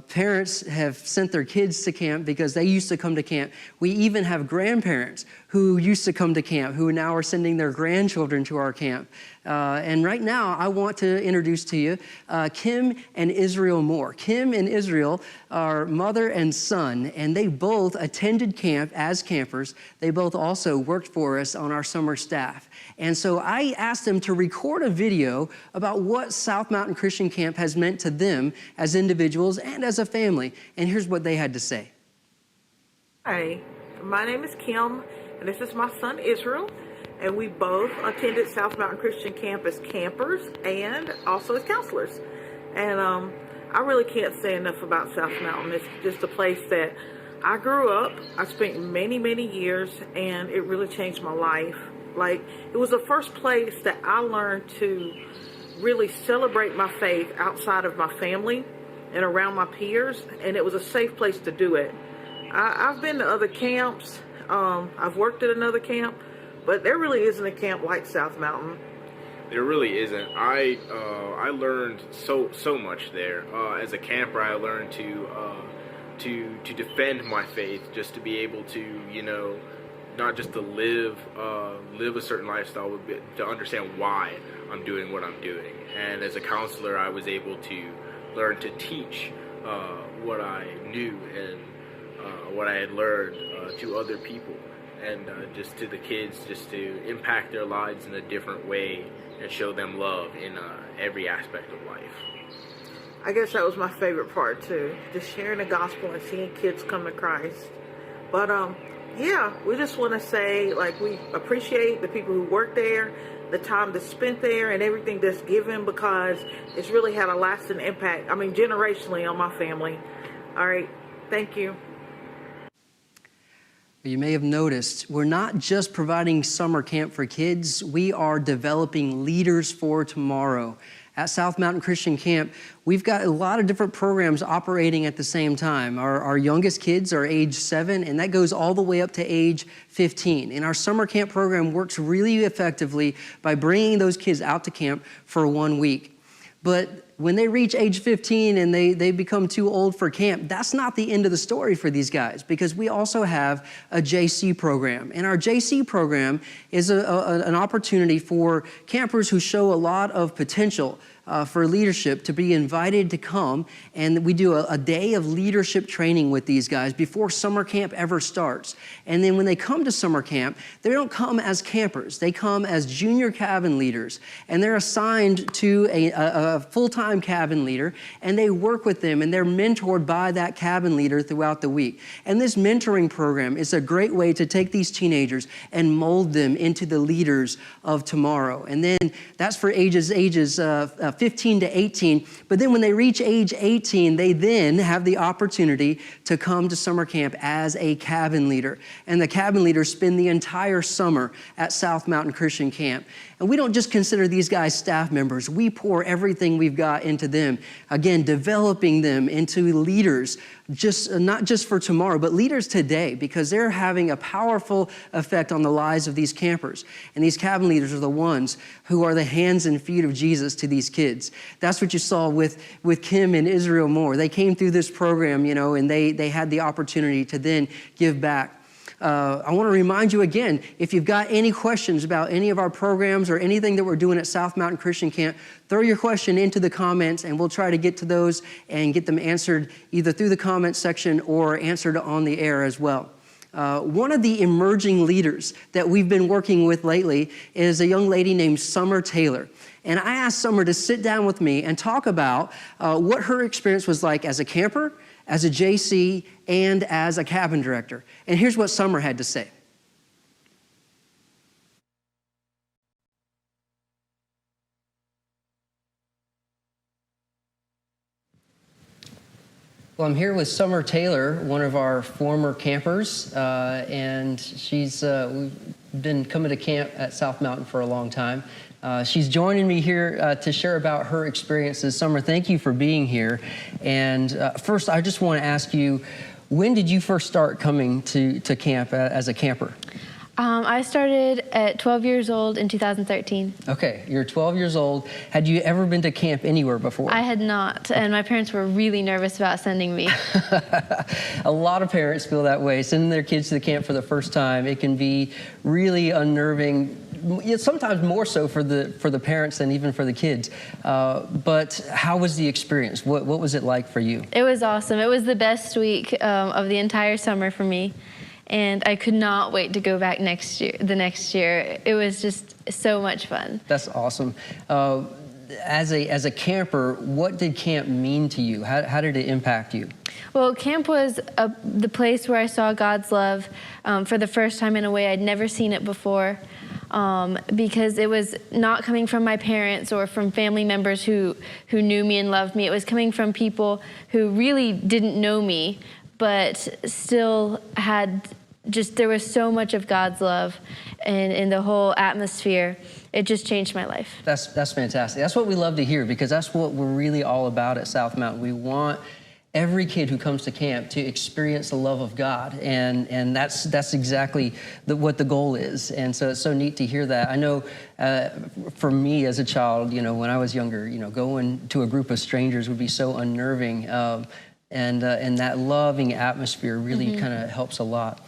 Parents have sent their kids to camp because they used to come to camp. We even have grandparents who used to come to camp who now are sending their grandchildren to our camp. And right now, I want to introduce to you Kim and Israel Moore. Kim and Israel are mother and son, and they both attended camp as campers. They both also worked for us on our summer staff. And so I asked them to record a video about what South Mountain Christian Camp has meant to them as individuals and as a family. And here's what they had to say. Hi, my name is Kim, and this is my son Israel. And we both attended South Mountain Christian Camp as campers and also as counselors. And I really can't say enough about South Mountain. It's just a place that I grew up. I spent many, many years, and it really changed my life. Like, it was the first place that I learned to really celebrate my faith outside of my family and around my peers, and it was a safe place to do it. I've been to other camps. I've worked at another camp. But there really isn't a camp like South Mountain. There really isn't. I learned so much there. As a camper, I learned to defend my faith, just to be able to, not just to live a certain lifestyle, but to understand why I'm doing what I'm doing. And as a counselor, I was able to learn to teach what I knew and what I had learned to other people. And just to the kids, just to impact their lives in a different way and show them love in every aspect of life. I guess that was my favorite part too, just sharing the gospel and seeing kids come to Christ. But yeah, we just want to say, like, we appreciate the people who work there, the time that's spent there, and everything that's given, because it's really had a lasting impact, generationally on my family. All right, thank you. You may have noticed we're not just providing summer camp for kids, we are developing leaders for tomorrow. At South Mountain Christian Camp, we've got a lot of different programs operating at the same time. Our youngest kids are age 7, and that goes all the way up to age 15. And our summer camp program works really effectively by bringing those kids out to camp for 1 week. But when they reach age 15 and they become too old for camp, that's not the end of the story for these guys, because we also have a JC program. And our JC program is an opportunity for campers who show a lot of potential for leadership to be invited to come, and we do a day of leadership training with these guys before summer camp ever starts. And then when they come to summer camp, they don't come as campers. They come as junior cabin leaders, and they're assigned to a full-time cabin leader, and they work with them, and they're mentored by that cabin leader throughout the week. And this mentoring program is a great way to take these teenagers and mold them into the leaders of tomorrow. And then that's for ages 15 to 18. But then when they reach age 18, they then have the opportunity to come to summer camp as a cabin leader. And the cabin leaders spend the entire summer at South Mountain Christian Camp. And we don't just consider these guys staff members. We pour everything we've got into them. Again, developing them into leaders, not just for tomorrow, but leaders today, because they're having a powerful effect on the lives of these campers. And these cabin leaders are the ones who are the hands and feet of Jesus to these kids. That's what you saw with Kim and Israel Moore. They came through this program, and they had the opportunity to then give back. I want to remind you again, if you've got any questions about any of our programs or anything that we're doing at South Mountain Christian Camp, throw your question into the comments, and we'll try to get to those and get them answered either through the comments section or answered on the air as well. One of the emerging leaders that we've been working with lately is a young lady named Summer Taylor. And I asked Summer to sit down with me and talk about what her experience was like as a camper, as a JC, and as a cabin director. And here's what Summer had to say. Well, I'm here with Summer Taylor, one of our former campers, and we've been coming to camp at South Mountain for a long time. She's joining me here to share about her experiences. Summer, thank you for being here. And first, I just want to ask you, when did you first start coming to camp as a camper? I started at 12 years old in 2013. Okay, you're 12 years old. Had you ever been to camp anywhere before? I had not, and my parents were really nervous about sending me. A lot of parents feel that way, sending their kids to the camp for the first time. It can be really unnerving, sometimes more so for the parents than even for the kids. But how was the experience? What was it like for you? It was awesome. It was the best week of the entire summer for me. And I could not wait to go back the next year. It was just so much fun. That's awesome. As a camper, what did camp mean to you? How did it impact you? Well, camp was the place where I saw God's love for the first time in a way I'd never seen it before, because it was not coming from my parents or from family members who knew me and loved me. It was coming from people who really didn't know me, but still there was so much of God's love in the whole atmosphere. It just changed my life. That's fantastic. That's what we love to hear, because that's what we're really all about at South Mountain. We want every kid who comes to camp to experience the love of God, and that's exactly what the goal is. And so it's so neat to hear that. I know for me as a child, when I was younger, going to a group of strangers would be so unnerving. And that loving atmosphere really kind of helps a lot.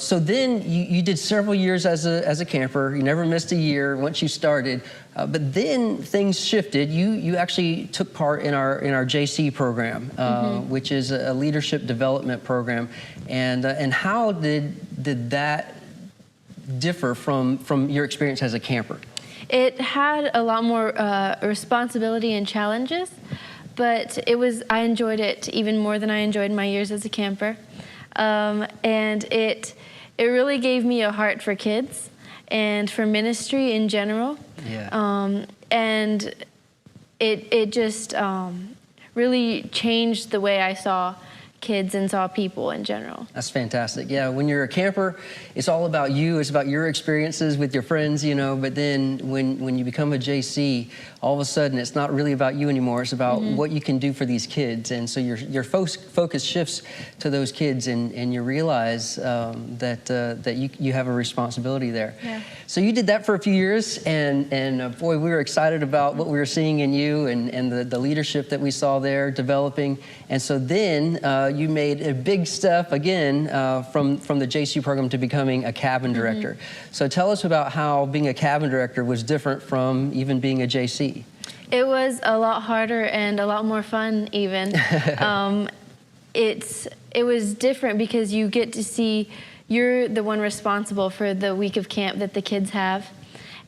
So then you did several years as a camper. You never missed a year once you started. But then things shifted. You actually took part in our JC program, which is a leadership development program. And how did that differ from your experience as a camper? It had a lot more responsibility and challenges. But I enjoyed it even more than I enjoyed my years as a camper. And it really gave me a heart for kids and for ministry in general. Yeah. And it just really changed the way I saw kids and saw people in general. That's fantastic. Yeah, when you're a camper, it's all about you. It's about your experiences with your friends, but then when you become a JC, all of a sudden it's not really about you anymore. It's about what you can do for these kids. And so your focus shifts to those kids, and you realize that you have a responsibility there. Yeah. So you did that for a few years, and boy, we were excited about what we were seeing in you and the leadership that we saw there developing. And so then you made a big step again from the JC program to becoming a cabin director. So tell us about how being a cabin director was different from even being a JC. It was a lot harder and a lot more fun even. It was different because you get to see you're the one responsible for the week of camp that the kids have.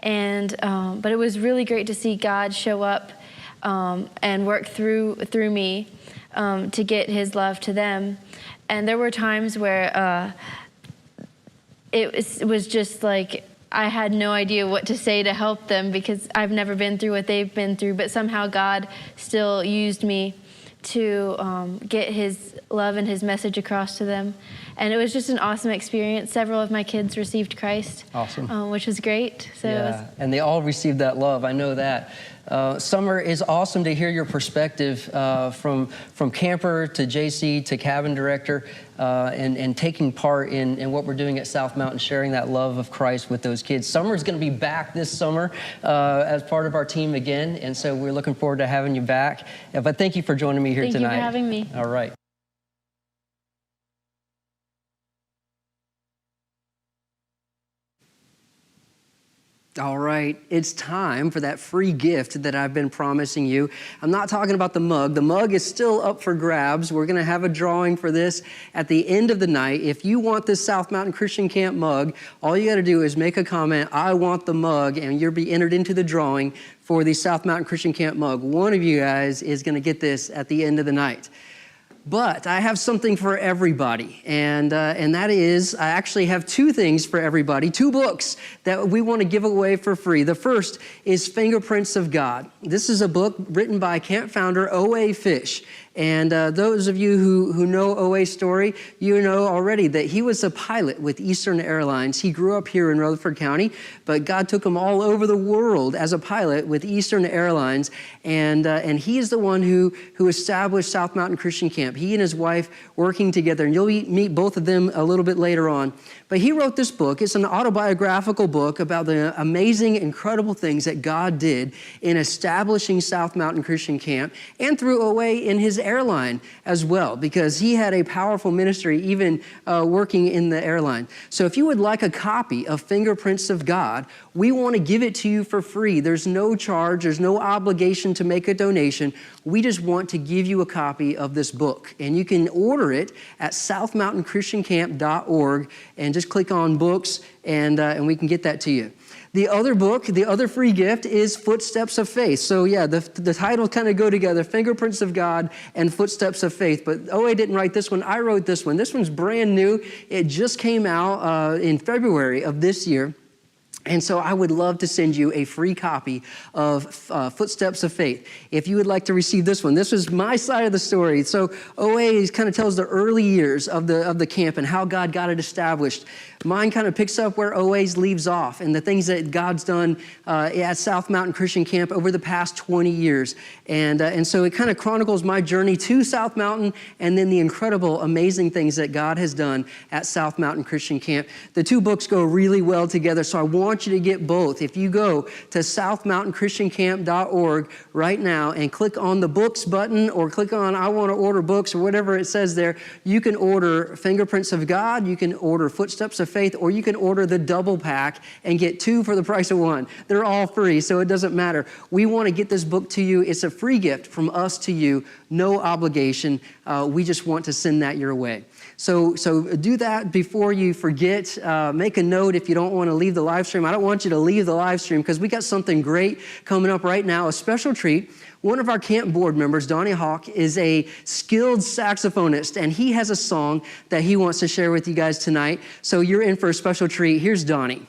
And but it was really great to see God show up and work through me to get his love to them. And there were times where it was just like I had no idea what to say to help them because I've never been through what they've been through, but somehow God still used me to get his love and his message across to them. And it was just an awesome experience. Several of my kids received Christ, which was great. So yeah, and they all received that love. I know that. Summer, is awesome to hear your perspective from camper to JC to cabin director and taking part in what we're doing at South Mountain, sharing that love of Christ with those kids. Summer's going to be back this summer as part of our team again, and so we're looking forward to having you back. But thank you for joining me here tonight. Thank you for having me. All right. All right, it's time for that free gift that I've been promising you. I'm not talking about the mug. The mug is still up for grabs. We're going to have a drawing for this at the end of the night. If you want this South Mountain Christian Camp mug, all you got to do is make a comment, "I want the mug," and you'll be entered into the drawing for the South Mountain Christian Camp mug. One of you guys is going to get this at the end of the night. But I have something for everybody, and that is, I actually have two things for everybody, two books that we want to give away for free. The first is Fingerprints of God. This is a book written by camp founder O.A. Fish. And those of you who know O.A.'s story, you know already that he was a pilot with Eastern Airlines. He grew up here in Rutherford County, but God took him all over the world as a pilot with Eastern Airlines. And he is the one who established South Mountain Christian Camp. He and his wife working together, and you'll meet both of them a little bit later on. But he wrote this book. It's an autobiographical book about the amazing, incredible things that God did in establishing South Mountain Christian Camp and through O.A. in his airline as well, because he had a powerful ministry even working in the airline. So if you would like a copy of Fingerprints of God, we want to give it to you for free. There's no charge. There's no obligation to make a donation. We just want to give you a copy of this book. And you can order it at southmountainchristiancamp.org and just click on books and we can get that to you. The other book, the other free gift is Footsteps of Faith. So yeah, the titles kind of go together, Fingerprints of God and Footsteps of Faith. But O.A. didn't write this one, I wrote this one. This one's brand new. It just came out in February of this year. And so I would love to send you a free copy of Footsteps of Faith. If you would like to receive this one, this was my side of the story. So O.A. kind of tells the early years of the camp and how God got it established. Mine kind of picks up where O.A.'s leaves off and the things that God's done at South Mountain Christian Camp over the past 20 years. And so it kind of chronicles my journey to South Mountain and then the incredible, amazing things that God has done at South Mountain Christian Camp. The two books go really well together, so I want you to get both. If you go to southmountainchristiancamp.org right now and click on the books button or click on I want to order books or whatever it says there, you can order Fingerprints of God, you can order Footsteps of Faith, or you can order the double pack and get two for the price of one. They're all free, so it doesn't matter. We want to get this book to you. It's a free gift from us to you, no obligation. We just want to send that your way. So do that before you forget. Make a note if you don't want to leave the live stream. I don't want you to leave the live stream because we got something great coming up right now, a special treat. One of our camp board members, Donnie Hawk, is a skilled saxophonist, and he has a song that he wants to share with you guys tonight. So you're in for a special treat. Here's Donnie.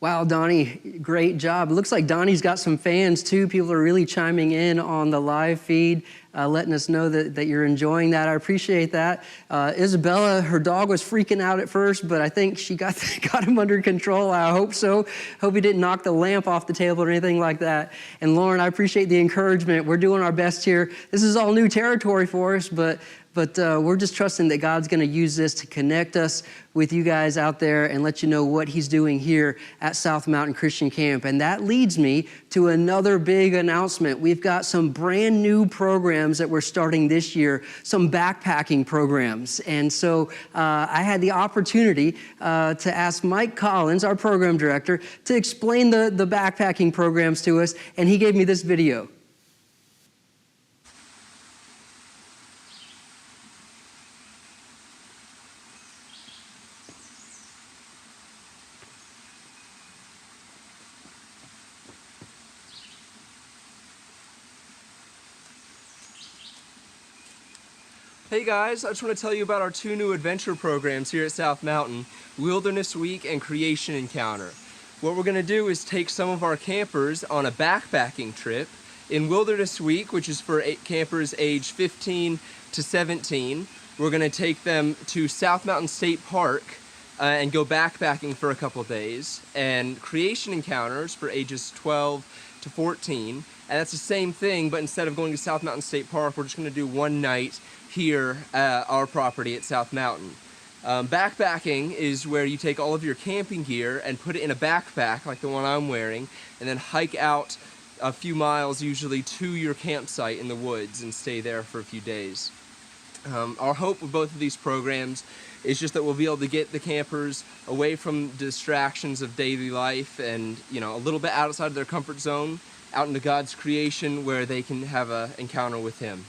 Wow, Donnie, great job. It looks like Donnie's got some fans too. People are really chiming in on the live feed, letting us know that you're enjoying that. I appreciate that. Isabella, her dog was freaking out at first, but I think she got him under control. I hope so. Hope he didn't knock the lamp off the table or anything like that. And Lauren, I appreciate the encouragement. We're doing our best here. This is all new territory for us, but we're just trusting that God's going to use this to connect us with you guys out there and let you know what he's doing here at South Mountain Christian Camp. And that leads me to another big announcement. We've got some brand new programs that we're starting this year, some backpacking programs. And so I had the opportunity to ask Mike Collins, our program director, to explain the backpacking programs to us, and he gave me this video. Hey guys, I just want to tell you about our 2 new adventure programs here at South Mountain, Wilderness Week and Creation Encounter. What we're going to do is take some of our campers on a backpacking trip. In Wilderness Week, which is for campers age 15 to 17, we're going to take them to South Mountain State Park and go backpacking for a couple days. And Creation Encounters for ages 12 to 14. And that's the same thing, but instead of going to South Mountain State Park, we're just going to do one night here at our property at South Mountain. Backpacking is where you take all of your camping gear and put it in a backpack like the one I'm wearing, and then hike out a few miles usually to your campsite in the woods and stay there for a few days. Our hope with both of these programs is just that we'll be able to get the campers away from distractions of daily life and, a little bit outside of their comfort zone, out into God's creation where they can have an encounter with Him.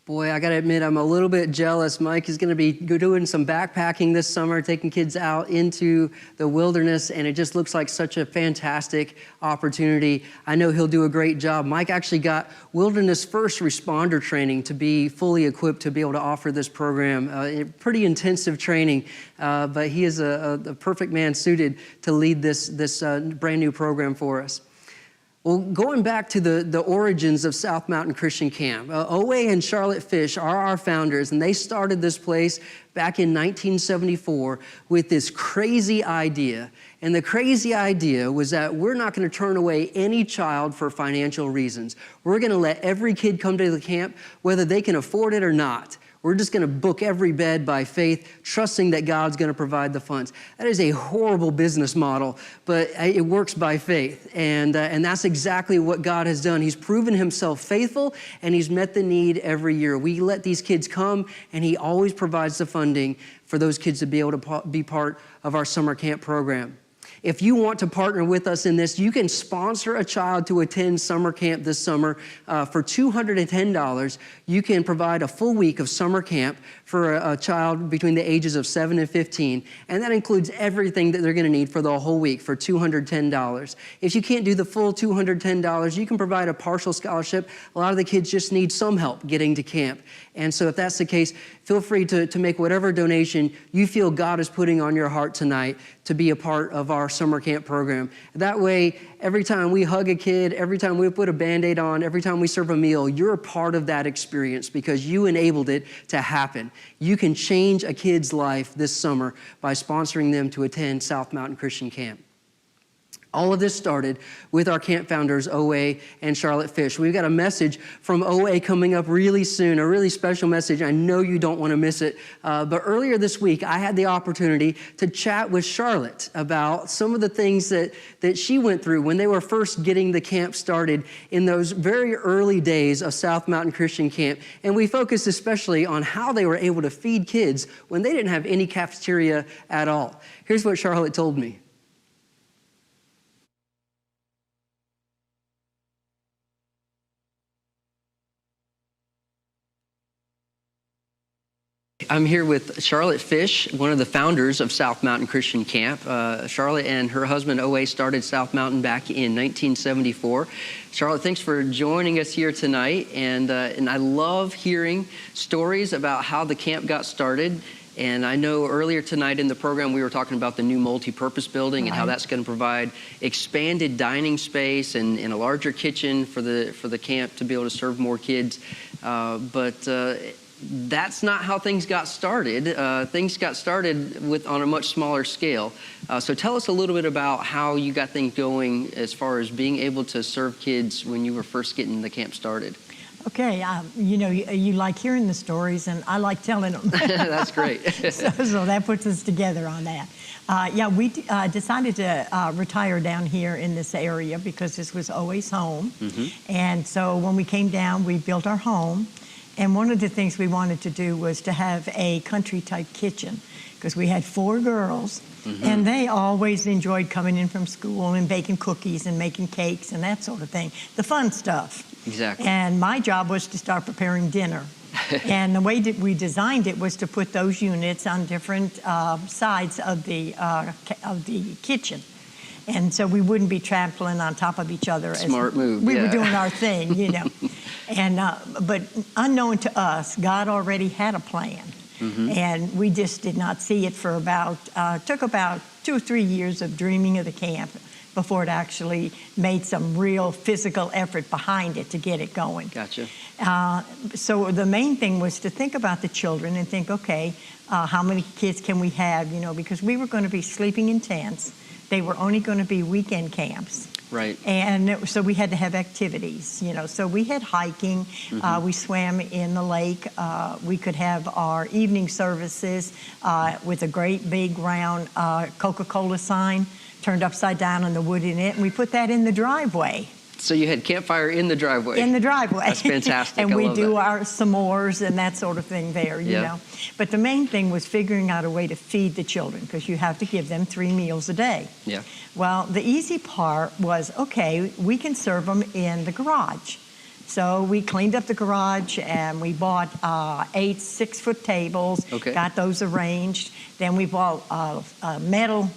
Boy, I gotta admit, I'm a little bit jealous. Mike is gonna be doing some backpacking this summer, taking kids out into the wilderness, and it just looks like such a fantastic opportunity. I know he'll do a great job. Mike actually got wilderness first responder training to be fully equipped to be able to offer this program. Pretty intensive training, but he is a perfect man suited to lead this brand new program for us. Well, going back to the origins of South Mountain Christian Camp, Owe and Charlotte Fish are our founders, and they started this place back in 1974 with this crazy idea. And the crazy idea was that we're not going to turn away any child for financial reasons. We're going to let every kid come to the camp, whether they can afford it or not. We're just going to book every bed by faith, trusting that God's going to provide the funds. That is a horrible business model, but it works by faith. And that's exactly what God has done. He's proven himself faithful, and he's met the need every year. We let these kids come, and he always provides the funding for those kids to be able to be part of our summer camp program. If you want to partner with us in this, you can sponsor a child to attend summer camp this summer for $210. You can provide a full week of summer camp for a child between the ages of 7 and 15, and that includes everything that they're going to need for the whole week for $210. If you can't do the full $210, you can provide a partial scholarship. A lot of the kids just need some help getting to camp. And so if that's the case, feel free to make whatever donation you feel God is putting on your heart tonight to be a part of our summer camp program. That way, every time we hug a kid, every time we put a Band-Aid on, every time we serve a meal, you're a part of that experience because you enabled it to happen. You can change a kid's life this summer by sponsoring them to attend South Mountain Christian Camp. All of this started with our camp founders, Owe and Charlotte Fish. We've got a message from Owe coming up really soon, a really special message. I know you don't want to miss it. But earlier this week, I had the opportunity to chat with Charlotte about some of the things that she went through when they were first getting the camp started in those very early days of South Mountain Christian Camp. And we focused especially on how they were able to feed kids when they didn't have any cafeteria at all. Here's what Charlotte told me. I'm here with Charlotte Fish, one of the founders of South Mountain Christian Camp. Charlotte and her husband, Owe, started South Mountain back in 1974. Charlotte, thanks for joining us here tonight. And I love hearing stories about how the camp got started. And I know earlier tonight in the program we were talking about the new multi-purpose building and how that's going to provide expanded dining space and a larger kitchen for the camp to be able to serve more kids. But that's not how things got started. Things got started on a much smaller scale. So tell us a little bit about how you got things going as far as being able to serve kids when you were first getting the camp started. Okay, you know, you like hearing the stories, and I like telling them. That's great. so that puts us together on that. Yeah, we decided to retire down here in this area because this was always home. And so when we came down, we built our home. And one of the things we wanted to do was to have a country-type kitchen because we had 4 girls, and they always enjoyed coming in from school and baking cookies and making cakes and that sort of thing, the fun stuff. Exactly. And my job was to start preparing dinner. And the way that we designed it was to put those units on different sides of the kitchen. And so we wouldn't be trampling on top of each other. Smart move, we were doing our thing, you know. And but unknown to us, God already had a plan. And we just did not see it for took about 2 or 3 years of dreaming of the camp before it actually made some real physical effort behind it to get it going. Gotcha. So the main thing was to think about the children and think, okay, how many kids can we have, you know, because we were going to be sleeping in tents. They were only going to be weekend camps. Right. And so we had to have activities, you know. So we had hiking. We swam in the lake. We could have our evening services with a great big round Coca-Cola sign turned upside down and the wood in it. And we put that in the driveway. So you had campfire in the driveway. In the driveway. That's fantastic. And I we love do that. our s'mores and that sort of thing there, you know. But the main thing was figuring out a way to feed the children because you have to give them 3 meals a day. Yeah. Well, the easy part was, okay, we can serve them in the garage. So we cleaned up the garage and we bought 8 6-foot tables, got those arranged. Then we bought a metal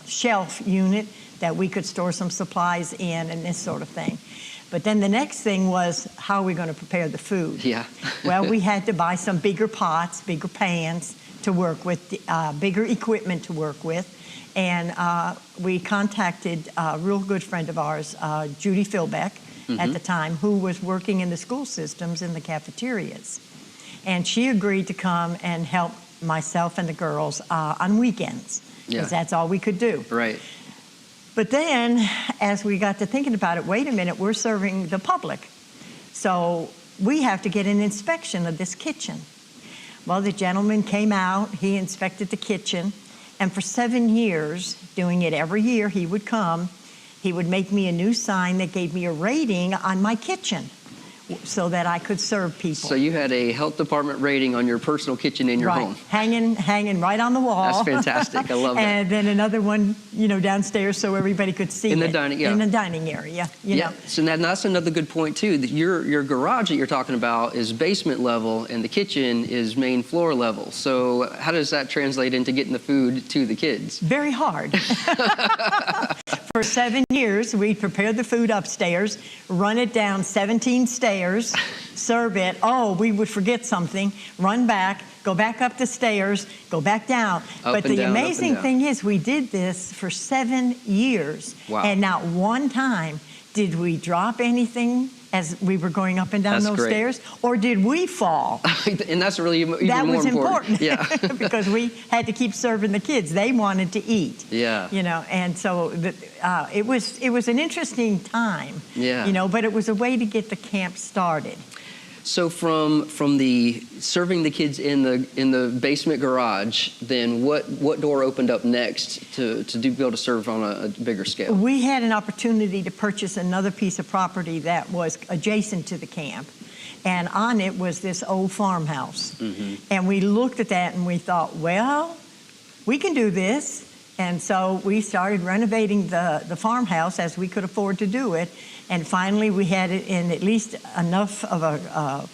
shelf unit that we could store some supplies in and this sort of thing. But then the next thing was, how are we going to prepare the food? Yeah. Well, we had to buy some bigger pots, bigger pans to work with, bigger equipment to work with. And we contacted a real good friend of ours, Judy Philbeck, at the time, who was working in the school systems in the cafeterias. And she agreed to come and help myself and the girls on weekends, because that's all we could do. Right. But then, as we got to thinking about it, wait a minute, we're serving the public. So we have to get an inspection of this kitchen. Well, the gentleman came out, he inspected the kitchen, and for 7 years, doing it every year, he would come, he would make me a new sign that gave me a rating on my kitchen so that I could serve people. So you had a health department rating on your personal kitchen in your home. Hanging right on the wall. That's fantastic. I love that. And then another one, you know, downstairs so everybody could see in the it. dining, in the dining area. You know. So that's another good point too. That your garage that you're talking about is basement level, and the kitchen is main floor level. So how does that translate into getting the food to the kids? Very hard. For 7 years, we'd prepare the food upstairs, run it down 17 stairs, serve it. Oh, we would forget something, run back, go back up the stairs, go back down. But the amazing thing is we did this for 7 years. Wow. And not one time did we drop anything as we were going up and down those stairs, or did we fall? And that's really even that more was important. Yeah. Because we had to keep serving the kids. They wanted to eat. Yeah. You know, and so it was an interesting time. Yeah. You know, but it was a way to get the camp started. So from the serving the kids in the basement garage, then what door opened up next to be able to serve on a bigger scale? We had an opportunity to purchase another piece of property that was adjacent to the camp, and on it was this old farmhouse. And we looked at that and we thought, well, we can do this. And so we started renovating the farmhouse as we could afford to do it. And finally, we had it in at least enough of a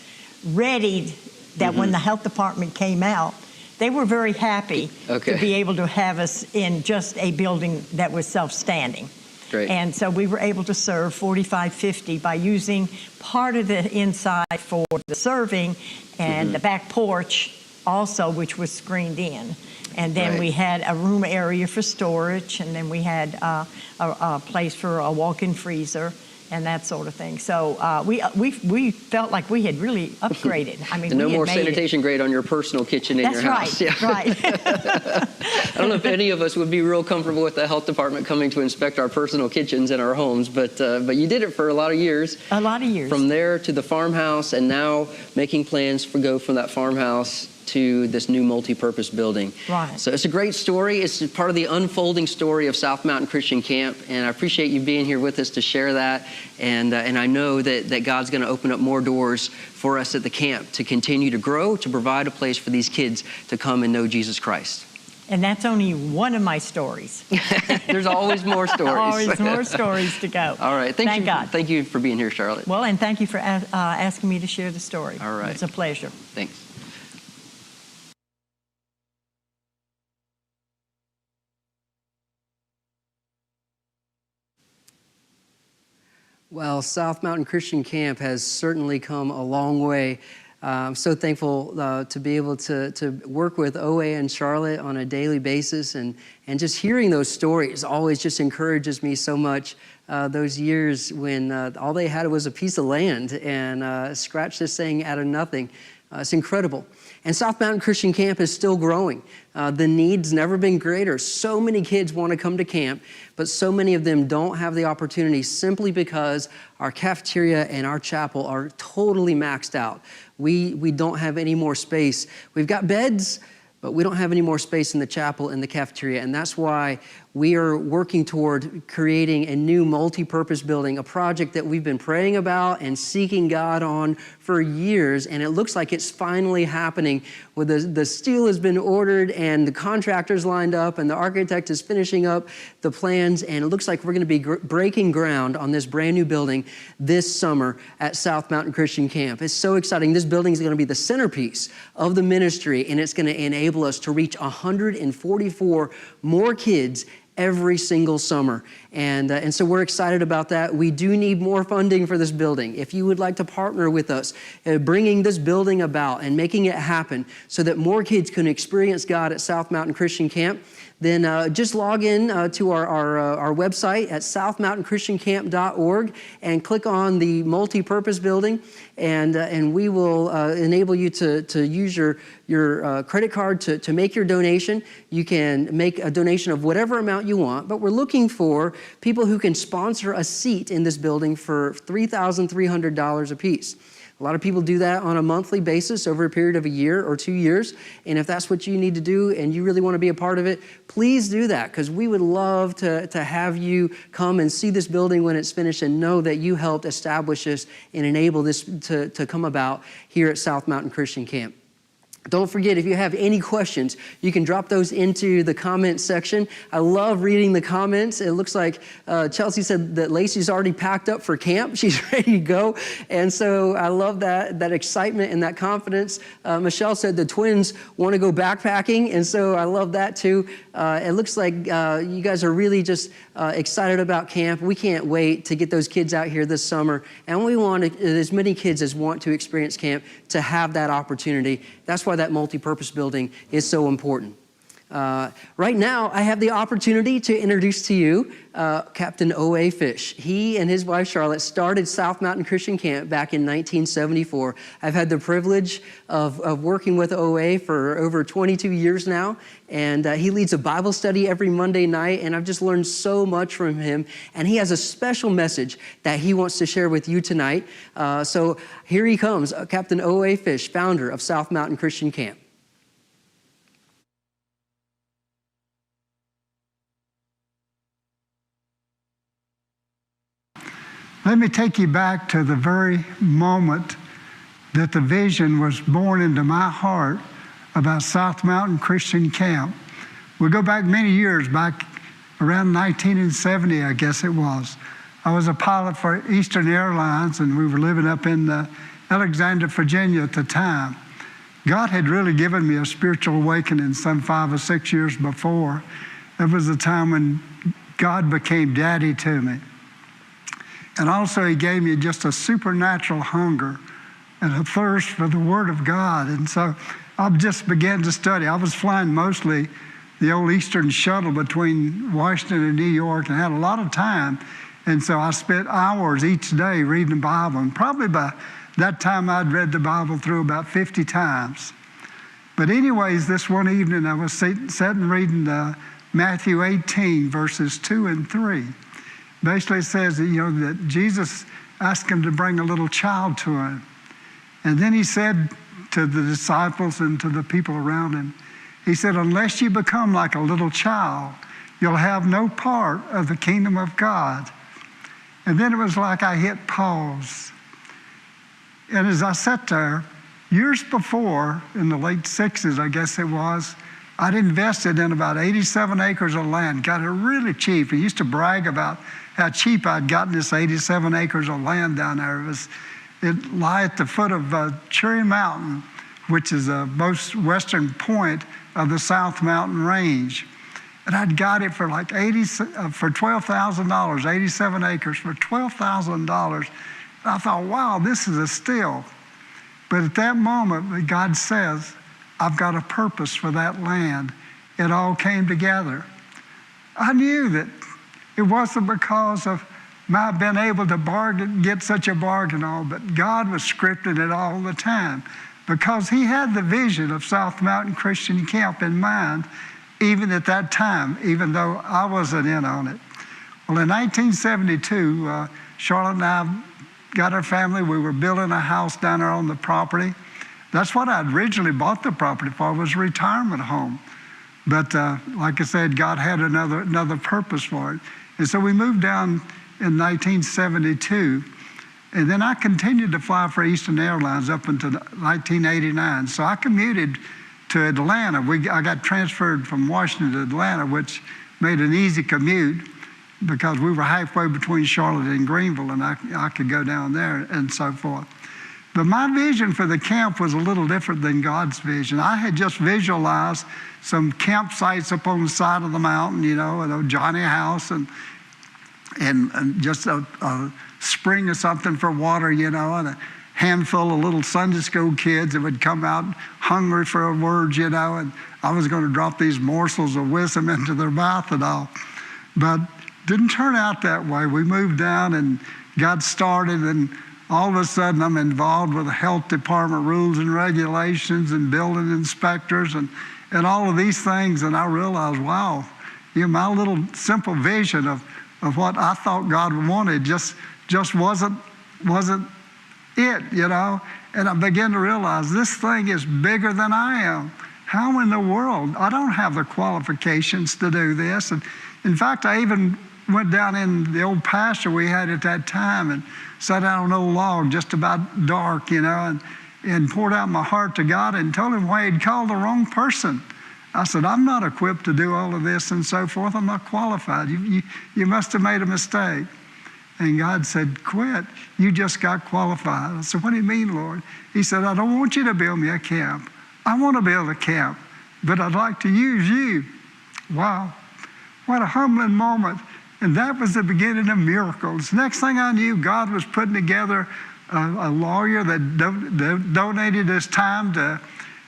readied that when the health department came out, they were very happy to be able to have us in just a building that was self-standing. Great. And so we were able to serve 45-50 by using part of the inside for the serving and the back porch also, which was screened in. And then Right. we had a room area for storage, and then we had a place for a walk-in freezer and that sort of thing. So we felt like we had really upgraded. I mean, And no we had more made it. sanitation grade on your personal kitchen in That's your house. right, right. I don't know if any of us would be real comfortable with the health department coming to inspect our personal kitchens in our homes, but you did it for a lot of years. A lot of years. From there to the farmhouse, and now making plans for go from that farmhouse to this new multi-purpose building. Right. So it's a great story. It's part of the unfolding story of South Mountain Christian Camp, and I appreciate you being here with us to share that. And I know that God's going to open up more doors for us at the camp to continue to grow, to provide a place for these kids to come and know Jesus Christ. And that's only one of my stories. There's always more stories. Always more stories to go. All right. Thank God. Thank you for being here, Charlotte. Well, and thank you for asking me to share the story. All right. It's a pleasure. Thanks. Well, South Mountain Christian Camp has certainly come a long way. I'm so thankful to be able to work with OA and Charlotte on a daily basis, and just hearing those stories always just encourages me so much. Those years when all they had was a piece of land and scratched this thing out of nothing. It's incredible. And South Mountain Christian Camp is still growing. The need's never been greater. So many kids want to come to camp, but so many of them don't have the opportunity simply because our cafeteria and our chapel are totally maxed out. We don't have any more space. We've got beds, but we don't have any more space in the chapel and the cafeteria, and that's why we are working toward creating a new multi-purpose building, a project that we've been praying about and seeking God on for years, and it looks like it's finally happening. The steel has been ordered and the contractor's lined up and the architect is finishing up the plans, and it looks like we're going to be breaking ground on this brand new building this summer at South Mountain Christian Camp. It's so exciting. This building is going to be the centerpiece of the ministry, and it's going to enable us to reach 144 more kids every single summer. And so we're excited about that. We do need more funding for this building. If you would like to partner with us, bringing this building about and making it happen so that more kids can experience God at South Mountain Christian Camp, then just log in to our website at southmountainchristiancamp.org and click on the multi-purpose building, and we will enable you to use your credit card to make your donation. You can make a donation of whatever amount you want, but we're looking for people who can sponsor a seat in this building for $3,300 a piece. A lot of people do that on a monthly basis over a period of a year or 2 years. And if that's what you need to do and you really want to be a part of it, please do that, because we would love to have you come and see this building when it's finished and know that you helped establish this and enable this to come about here at South Mountain Christian Camp. Don't forget, if you have any questions, you can drop those into the comments section. I love reading the comments. It looks like Chelsea said that Lacey's already packed up for camp. She's ready to go. And so I love that excitement and that confidence. Michelle said the twins want to go backpacking, and so I love that too. It looks like you guys are really just excited about camp. We can't wait to get those kids out here this summer, and we want as many kids as want to experience camp to have that opportunity. That's why that multi-purpose building is so important. Right now, I have the opportunity to introduce to you Captain O.A. Fish. He and his wife, Charlotte, started South Mountain Christian Camp back in 1974. I've had the privilege of working with O.A. for over 22 years now, and he leads a Bible study every Monday night, and I've just learned so much from him, and he has a special message that he wants to share with you tonight. So here he comes, Captain O.A. Fish, founder of South Mountain Christian Camp. Let me take you back to the very moment that the vision was born into my heart about South Mountain Christian Camp. We go back many years, back around 1970, I guess it was. I was a pilot for Eastern Airlines, and we were living up in Alexandria, Virginia at the time. God had really given me a spiritual awakening some 5 or 6 years before. It was the time when God became daddy to me. And also he gave me just a supernatural hunger and a thirst for the Word of God. And so I just began to study. I was flying mostly the old Eastern shuttle between Washington and New York and had a lot of time. And so I spent hours each day reading the Bible. And probably by that time I'd read the Bible through about 50 times. But anyways, this one evening I was sitting reading Matthew 18, verses 2 and 3. Basically it says that, that Jesus asked him to bring a little child to him. And then he said to the disciples and to the people around him, he said, unless you become like a little child, you'll have no part of the kingdom of God. And then it was like I hit pause. And as I sat there, years before, in the late 60s, I guess it was, I'd invested in about 87 acres of land, got it really cheap. I used to brag about how cheap I'd gotten this 87 acres of land down there. It lay at the foot of Cherry Mountain, which is the most western point of the South Mountain Range. And I'd got it for like $12,000, 87 acres for $12,000. I thought, wow, this is a steal. But at that moment, God says, I've got a purpose for that land. It all came together. I knew that it wasn't because of my being able to get such a bargain on, but God was scripting it all the time because he had the vision of South Mountain Christian Camp in mind, even at that time, even though I wasn't in on it. Well, in 1972, Charlotte and I got our family. We were building a house down there on the property. That's what I'd originally bought the property for, was a retirement home. But like I said, God had another purpose for it. And so we moved down in 1972. And then I continued to fly for Eastern Airlines up until 1989. So I commuted to Atlanta. I got transferred from Washington to Atlanta, which made an easy commute because we were halfway between Charlotte and Greenville, and I could go down there and so forth. But my vision for the camp was a little different than God's vision. I had just visualized some campsites up on the side of the mountain, a Johnny house and just a spring or something for water, and a handful of little Sunday school kids that would come out hungry for words, and I was going to drop these morsels of wisdom into their mouth and all. But didn't turn out that way. We moved down and got started, and all of a sudden I'm involved with the health department rules and regulations and building inspectors and all of these things, and I realized, wow, my little simple vision of what I thought God wanted just wasn't it, And I began to realize this thing is bigger than I am. How in the world? I don't have the qualifications to do this. And in fact, I even went down in the old pasture we had at that time and sat down on an old log just about dark, and poured out my heart to God and told him why he'd called the wrong person. I said, I'm not equipped to do all of this and so forth. I'm not qualified. You must have made a mistake. And God said, quit. You just got qualified. I said, what do you mean, Lord? He said, I don't want you to build me a camp. I want to build a camp, but I'd like to use you. Wow. What a humbling moment. And that was the beginning of miracles. Next thing I knew, God was putting together a lawyer that donated his time to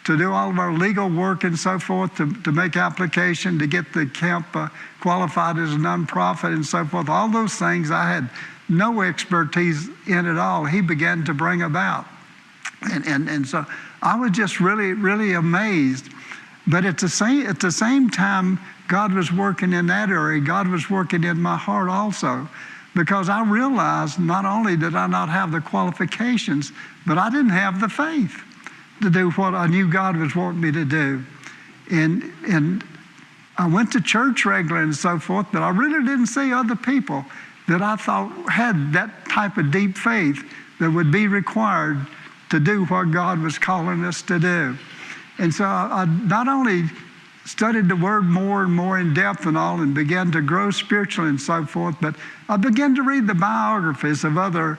do all of our legal work and so forth, to make application, to get the camp qualified as a nonprofit and so forth. All those things I had no expertise in at all. He began to bring about. And so I was just really, really amazed. But at the same time, God was working in that area. God was working in my heart also, because I realized not only did I not have the qualifications, but I didn't have the faith to do what I knew God was wanting me to do. And I went to church regularly and so forth, but I really didn't see other people that I thought had that type of deep faith that would be required to do what God was calling us to do. And so I not only studied the Word more and more in depth and all, and began to grow spiritually and so forth, but I began to read the biographies of other,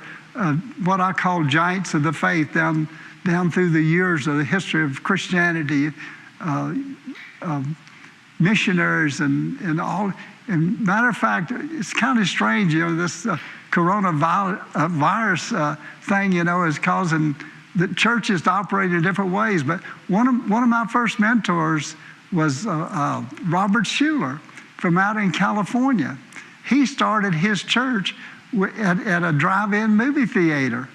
what I call giants of the faith down through the years of the history of Christianity, missionaries and all. And matter of fact, it's kind of strange, this coronavirus thing, is causing that churches operate in different ways. But one of my first mentors was Robert Schuller from out in California. He started his church at a drive-in movie theater.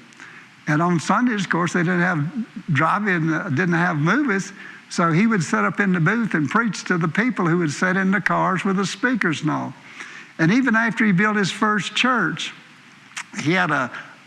And on Sundays, of course, they didn't have movies, so he would sit up in the booth and preach to the people who would sit in the cars with the speakers and all. And even after he built his first church, he had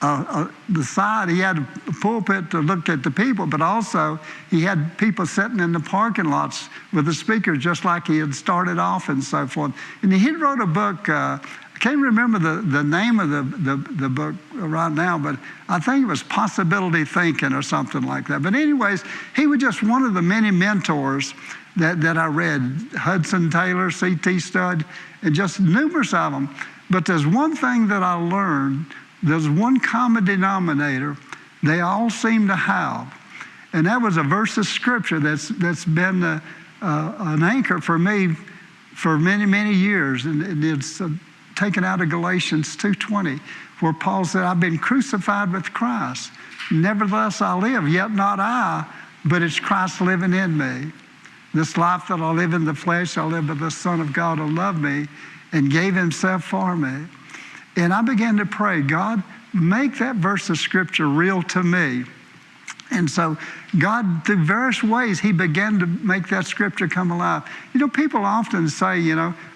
he had a pulpit to look at the people, but also he had people sitting in the parking lots with the speakers just like he had started off and so forth. And he wrote a book, I can't remember the name of the book right now, but I think it was Possibility Thinking or something like that. But anyways, he was just one of the many mentors that I read. Hudson Taylor, C.T. Studd, and just numerous of them. But there's one thing that I learned. There's one common denominator they all seem to have. And that was a verse of Scripture that's been an anchor for me for many, many years. And it's taken out of Galatians 2:20, where Paul said, I've been crucified with Christ. Nevertheless I live, yet not I, but it's Christ living in me. This life that I live in the flesh, I live by the Son of God who loved me and gave himself for me. And I began to pray, God, make that verse of Scripture real to me. And so God, through various ways, he began to make that Scripture come alive. You know, people often say,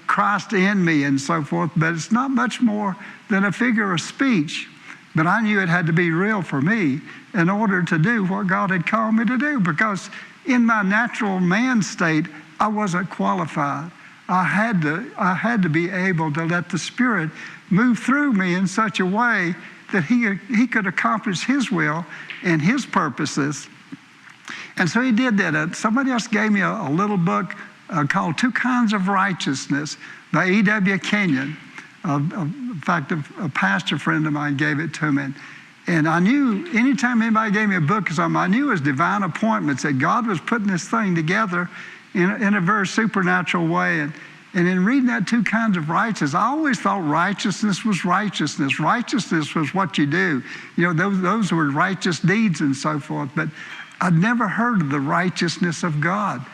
Christ in me and so forth, but it's not much more than a figure of speech. But I knew it had to be real for me in order to do what God had called me to do, because in my natural man state, I wasn't qualified. I had to be able to let the Spirit move through me in such a way that he could accomplish his will and his purposes. And so he did that. Somebody else gave me a little book called Two Kinds of Righteousness by E.W. Kenyon. In fact, a pastor friend of mine gave it to me. And I knew anytime anybody gave me a book or something, I knew it was divine appointments, that God was putting this thing together in a very supernatural way. And in reading that Two Kinds of Righteousness, I always thought righteousness was righteousness. Righteousness was what you do. Those were righteous deeds and so forth. But I'd never heard of the righteousness of God,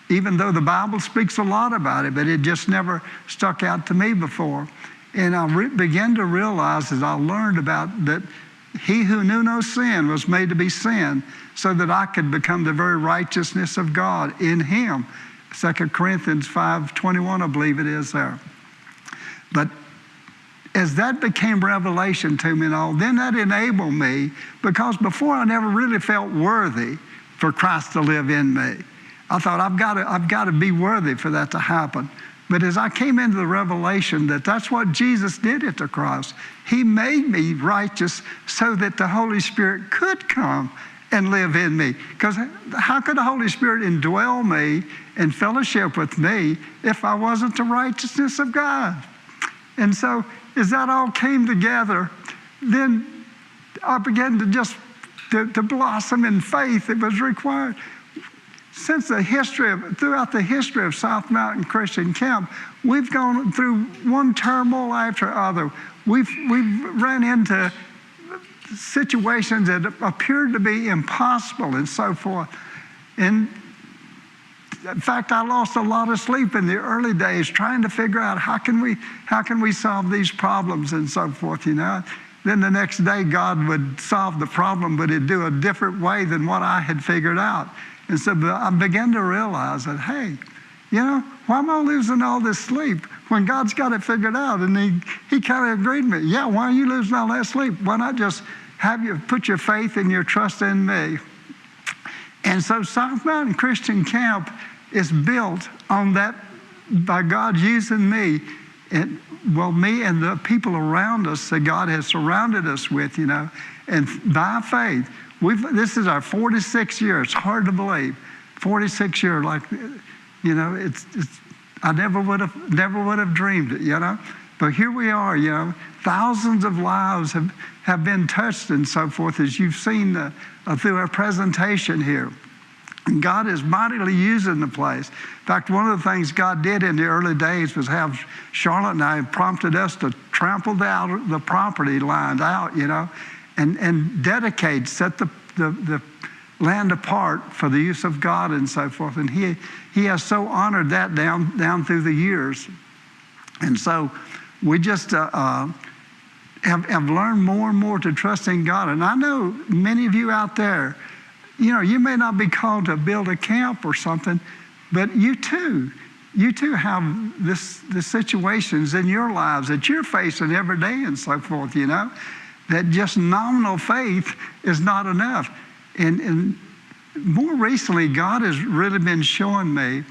even though the Bible speaks a lot about it, but it just never stuck out to me before. And I began to realize as I learned about that he who knew no sin was made to be sin so that I could become the very righteousness of God in him. 2 Corinthians 5:21, I believe it is there. But as that became revelation to me and all, then that enabled me, because before I never really felt worthy for Christ to live in me. I thought I've got to be worthy for that to happen. But as I came into the revelation that that's what Jesus did at the cross, he made me righteous so that the Holy Spirit could come and live in me. Because how could the Holy Spirit indwell me and fellowship with me if I wasn't the righteousness of God? And so as that all came together, then I began to blossom in faith that was required. Throughout the history of South Mountain Christian Camp, we've gone through one turmoil after other. We've ran into situations that appeared to be impossible and so forth. And in fact, I lost a lot of sleep in the early days trying to figure out how can we solve these problems and so forth, Then the next day, God would solve the problem, but he'd do a different way than what I had figured out. And so I began to realize that, hey, why am I losing all this sleep when God's got it figured out? And he kind of agreed with me. Yeah, why are you losing all that sleep? Why not just have you put your faith and your trust in me? And so South Mountain Christian Camp is built on that, by God using me, me and the people around us that God has surrounded us with, and by faith. This is our 46th year. It's hard to believe. 46 years, I never would have dreamed it, But here we are, thousands of lives have been touched and so forth, as you've seen through our presentation here. And God is mightily using the place. In fact, one of the things God did in the early days was have Charlotte and I prompted us to trample the property lines out, and dedicate, set the the land apart for the use of God and so forth. And he has so honored that down through the years. And so we just have learned more and more to trust in God. And I know many of you out there, you may not be called to build a camp or something, but you too have the situations in your lives that you're facing every day and so forth, that just nominal faith is not enough. And more recently, God has really been showing me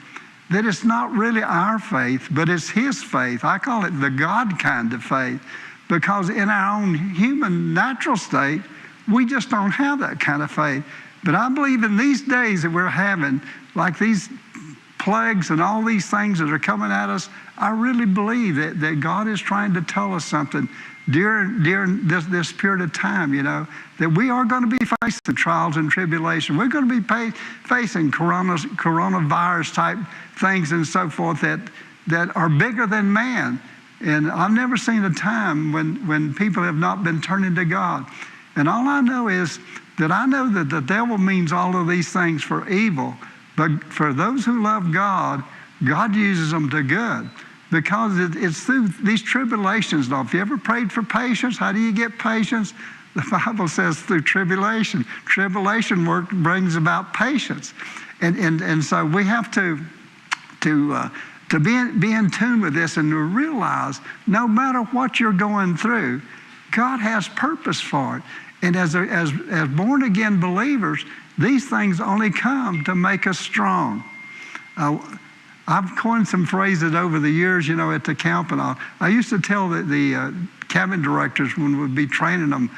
that it's not really our faith, but it's His faith. I call it the God kind of faith, because in our own human natural state, we just don't have that kind of faith. But I believe in these days that we're having, like these plagues and all these things that are coming at us, I really believe that God is trying to tell us something during this period of time, that we are going to be facing trials and tribulation. We're going to be facing coronavirus type things and so forth that are bigger than man. And I've never seen a time when people have not been turning to God. And all I know is that I know that the devil means all of these things for evil, but for those who love God, God uses them to good. Because it's through these tribulations. Now, if you ever prayed for patience, how do you get patience? The Bible says through tribulation. Tribulation work brings about patience. And so we have to be in tune with this and to realize no matter what you're going through, God has purpose for it. And as born-again believers, these things only come to make us strong. I've coined some phrases over the years, at the camp and all. I used to tell the cabin directors when we'd be training them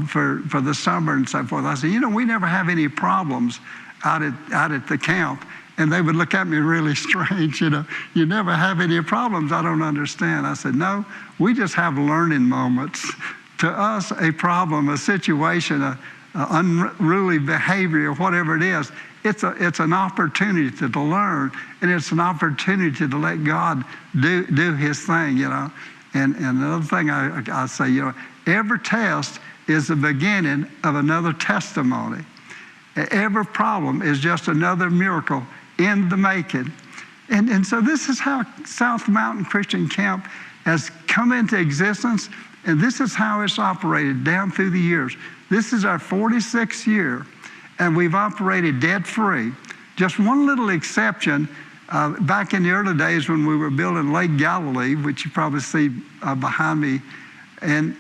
for the summer and so forth, I said, we never have any problems out at the camp. And they would look at me really strange, you never have any problems, I don't understand. I said, no, we just have learning moments. To us, a problem, a situation, unruly behavior, whatever it is, it's an opportunity to learn, and it's an opportunity to let God do His thing, And another thing I say, every test is the beginning of another testimony. Every problem is just another miracle in the making. And so this is how South Mountain Christian Camp has come into existence, and this is how it's operated down through the years. This is our 46th year, and we've operated debt-free. Just one little exception, back in the early days when we were building Lake Galilee, which you probably see behind me, and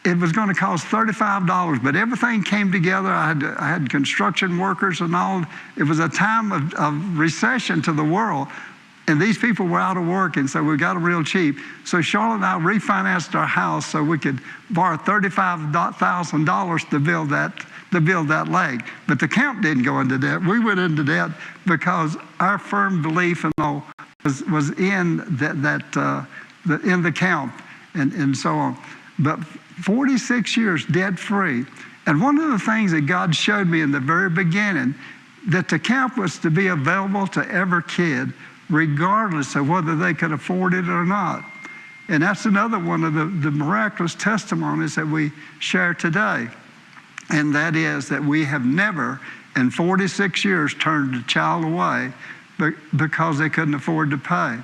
it was going to cost $35, but everything came together. I had construction workers and all. It was a time of recession to the world, and these people were out of work, and so we got them real cheap. So Charlotte and I refinanced our house so we could borrow $35,000 to build that lake. But the camp didn't go into debt. We went into debt because our firm belief and all was in in the camp and so on. But 46 years debt-free. And one of the things that God showed me in the very beginning, that the camp was to be available to every kid, regardless of whether they could afford it or not. And that's another one of the miraculous testimonies that we share today. And that is that we have never in 46 years turned a child away because they couldn't afford to pay.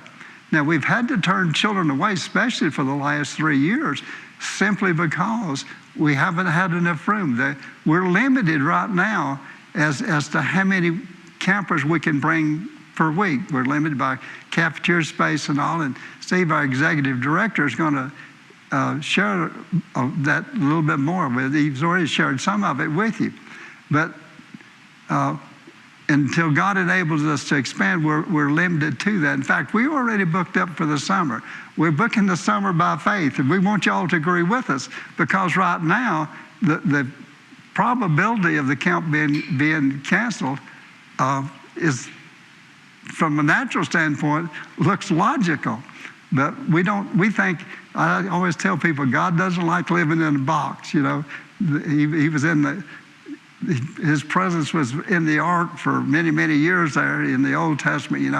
Now, we've had to turn children away, especially for the last 3 years, simply because we haven't had enough room. We're limited right now as to how many campers we can bring per week. We're limited by cafeteria space and all. And Steve, our executive director, is going to share that a little bit more with you. He's already shared some of it with you. But until God enables us to expand, we're limited to that. In fact, we already booked up for the summer. We're booking the summer by faith, and we want y'all to agree with us, because right now, the probability of the camp being canceled is, from a natural standpoint, looks logical. But we think, I always tell people, God doesn't like living in a box, He was in His presence was in the ark for many, many years there in the Old Testament,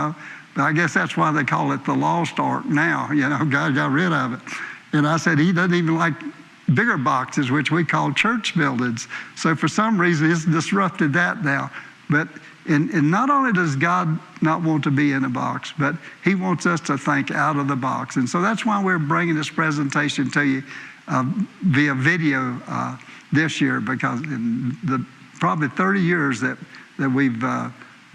But I guess that's why they call it the lost ark now, God got rid of it. And I said, He doesn't even like bigger boxes, which we call church buildings. So for some reason, it's disrupted that now. But and not only does God not want to be in a box, but he wants us to think out of the box. And so that's why we're bringing this presentation to you via video this year, because in the probably 30 years that we've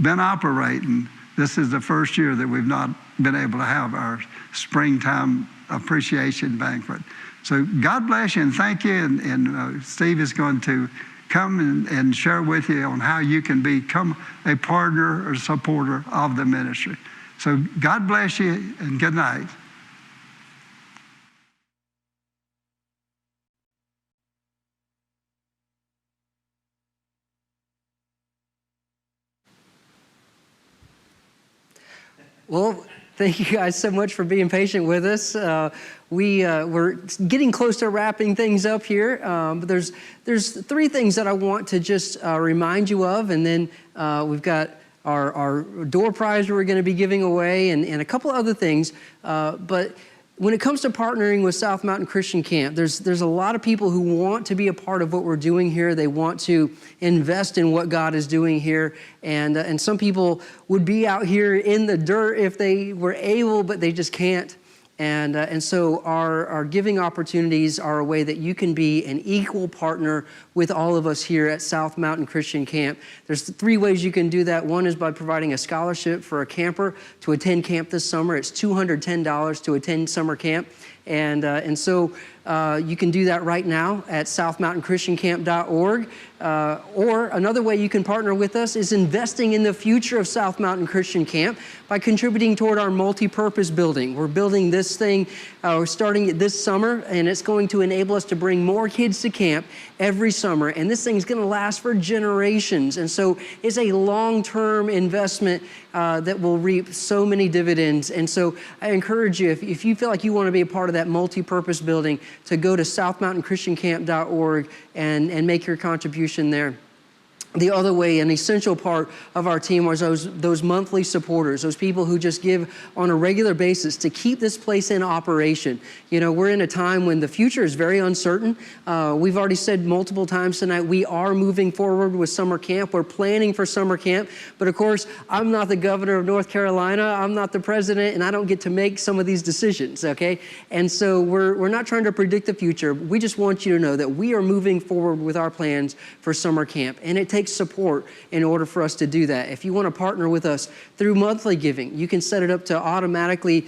been operating, this is the first year that we've not been able to have our springtime appreciation banquet. So God bless you and thank you. And Steve is going to come and share with you on how you can become a partner or supporter of the ministry. So God bless you and good night. Well, thank you guys so much for being patient with us. We're getting close to wrapping things up here, but there's three things that I want to just remind you of, and then we've got our door prize we're going to be giving away, and a couple other things. But when it comes to partnering with South Mountain Christian Camp, there's a lot of people who want to be a part of what we're doing here. They want to invest in what God is doing here, and some people would be out here in the dirt if they were able, but they just can't. And so our giving opportunities are a way that you can be an equal partner with all of us here at South Mountain Christian Camp. There's three ways you can do that. One is by providing a scholarship for a camper to attend camp this summer. It's $210 to attend summer camp. And so you can do that right now at southmountainchristiancamp.org. Or another way you can partner with us is investing in the future of South Mountain Christian Camp by contributing toward our multi-purpose building. We're building this thing, we're starting it this summer, and it's going to enable us to bring more kids to camp every summer. And this thing's going to last for generations. And so it's a long-term investment that will reap so many dividends. And so I encourage you, if you feel like you want to be a part of that multi-purpose building, to go to southmountainchristiancamp.org and make your contribution there. The other way, an essential part of our team was those monthly supporters, those people who just give on a regular basis to keep this place in operation. You know, we're in a time when the future is very uncertain. We've already said multiple times tonight, we are moving forward with summer camp. We're planning for summer camp. But of course, I'm not the governor of North Carolina. I'm not the president, and I don't get to make some of these decisions, okay? And so we're not trying to predict the future. We just want you to know that we are moving forward with our plans for summer camp. And it takes support in order for us to do that. If you want to partner with us through monthly giving, you can set it up to automatically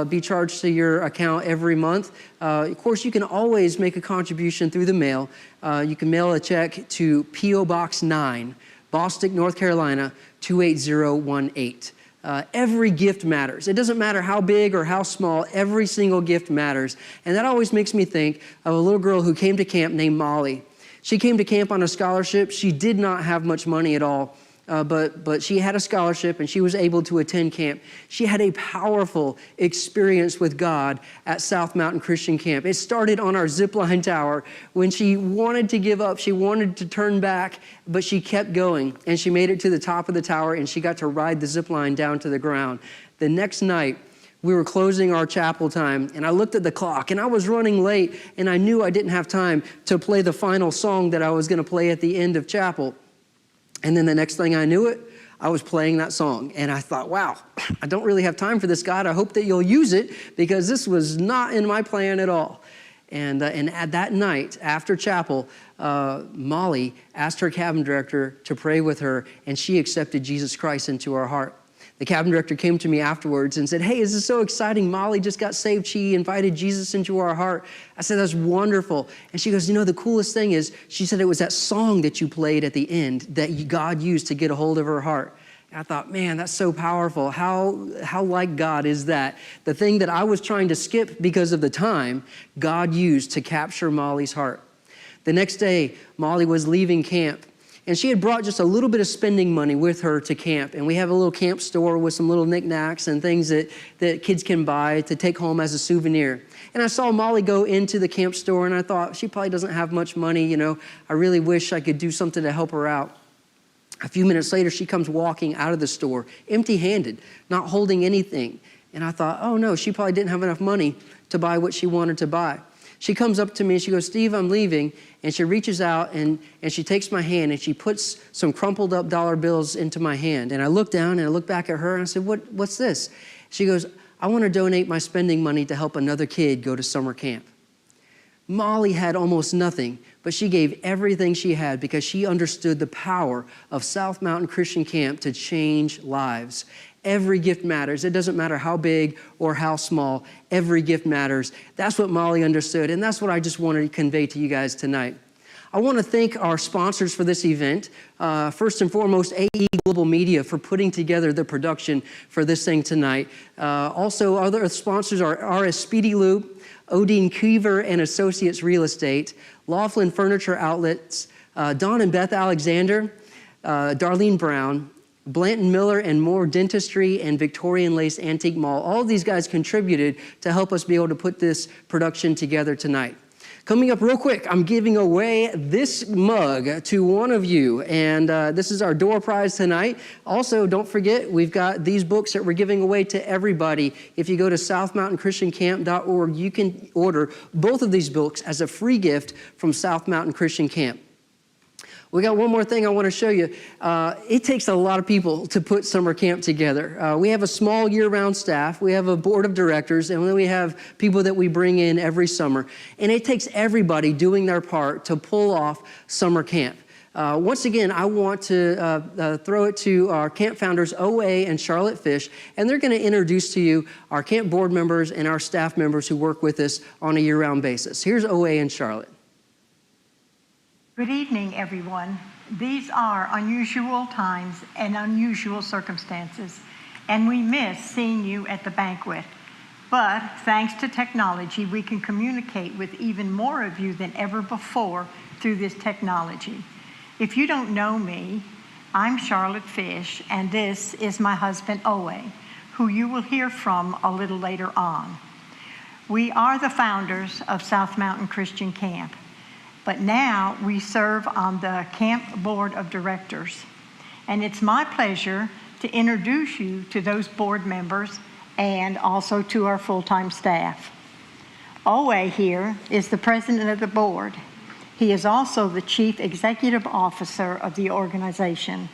be charged to your account every month. Of course, you can always make a contribution through the mail. You can mail a check to P.O. Box 9, Bostic, North Carolina, 28018. Every gift matters. It doesn't matter how big or how small, every single gift matters. And that always makes me think of a little girl who came to camp named Molly. She came to camp on a scholarship. She did not have much money at all, but she had a scholarship and she was able to attend camp. She had a powerful experience with God at South Mountain Christian Camp. It started on our zipline tower when she wanted to give up. She wanted to turn back, but she kept going, and she made it to the top of the tower, and she got to ride the zipline down to the ground. The next night, we were closing our chapel time, and I looked at the clock, and I was running late, and I knew I didn't have time to play the final song that I was going to play at the end of chapel. And then the next thing I knew it, I was playing that song, and I thought, wow, I don't really have time for this, God. I hope that you'll use it, because this was not in my plan at all. And at that night, after chapel, Molly asked her cabin director to pray with her, and she accepted Jesus Christ into her heart. The cabin director came to me afterwards and said, hey, this is so exciting. Molly just got saved. She invited Jesus into our heart. I said, that's wonderful. And she goes, you know, the coolest thing is, she said it was that song that you played at the end that God used to get a hold of her heart. And I thought, man, that's so powerful. How like God is that? The thing that I was trying to skip because of the time, God used to capture Molly's heart. The next day, Molly was leaving camp. And she had brought just a little bit of spending money with her to camp. And we have a little camp store with some little knickknacks and things that kids can buy to take home as a souvenir. And I saw Molly go into the camp store, and I thought, she probably doesn't have much money. You know, I really wish I could do something to help her out. A few minutes later, she comes walking out of the store, empty-handed, not holding anything. And I thought, oh no, she probably didn't have enough money to buy what she wanted to buy. She comes up to me and she goes, Steve, I'm leaving. And she reaches out and she takes my hand and she puts some crumpled up dollar bills into my hand. And I look down and I look back at her and I said, what's this? She goes, I want to donate my spending money to help another kid go to summer camp. Molly had almost nothing, but she gave everything she had because she understood the power of South Mountain Christian Camp to change lives. Every gift matters. It doesn't matter how big or how small. Every gift matters. That's what Molly understood, and that's what I just wanted to convey to you guys tonight. I want to thank our sponsors for this event. First and foremost, AE Global Media for putting together the production for this thing tonight. Also, other sponsors are RS Speedy Loop, Odine Kiever and Associates Real Estate, Laughlin Furniture Outlets, Don and Beth Alexander, Darlene Brown, Blanton Miller and Moore Dentistry, and Victorian Lace Antique Mall. All of these guys contributed to help us be able to put this production together tonight. Coming up real quick, I'm giving away this mug to one of you, and this is our door prize tonight. Also, don't forget, we've got these books that we're giving away to everybody. If you go to southmountainchristiancamp.org, you can order both of these books as a free gift from South Mountain Christian Camp. We got one more thing I want to show you. It takes a lot of people to put summer camp together. We have a small year-round staff. We have a board of directors, and then we have people that we bring in every summer. And it takes everybody doing their part to pull off summer camp. Once again, I want to throw it to our camp founders, OA and Charlotte Fish, and they're going to introduce to you our camp board members and our staff members who work with us on a year-round basis. Here's OA and Charlotte. Good evening, everyone. These are unusual times and unusual circumstances, and we miss seeing you at the banquet. But thanks to technology, we can communicate with even more of you than ever before through this technology. If you don't know me, I'm Charlotte Fish, and this is my husband, Owe, who you will hear from a little later on. We are the founders of South Mountain Christian Camp. But now we serve on the camp board of directors. And it's my pleasure to introduce you to those board members and also to our full-time staff. Owe here is the president of the board. He is also the chief executive officer of the organization.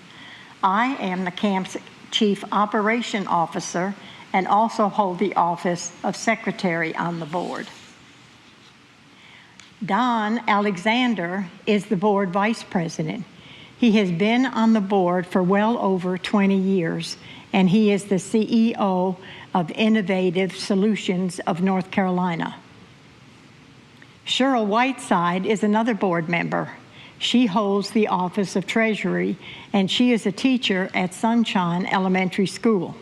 I am the camp's chief operation officer and also hold the office of secretary on the board. Don Alexander is the board vice president. He has been on the board for well over 20 years, and he is the CEO of Innovative Solutions of North Carolina. Cheryl Whiteside is another board member. She holds the office of treasury, and she is a teacher at Sunshine Elementary School.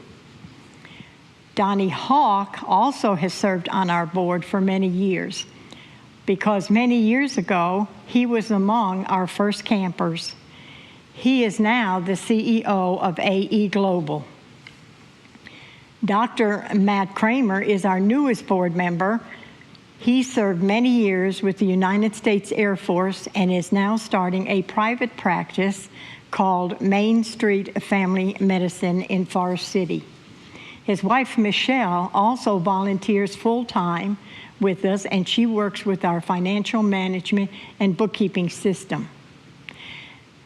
Donnie Hawk also has served on our board for many years, because many years ago, he was among our first campers. He is now the CEO of AE Global. Dr. Matt Kramer is our newest board member. He served many years with the United States Air Force and is now starting a private practice called Main Street Family Medicine in Forest City. His wife, Michelle, also volunteers full-time with us, and she works with our financial management and bookkeeping system.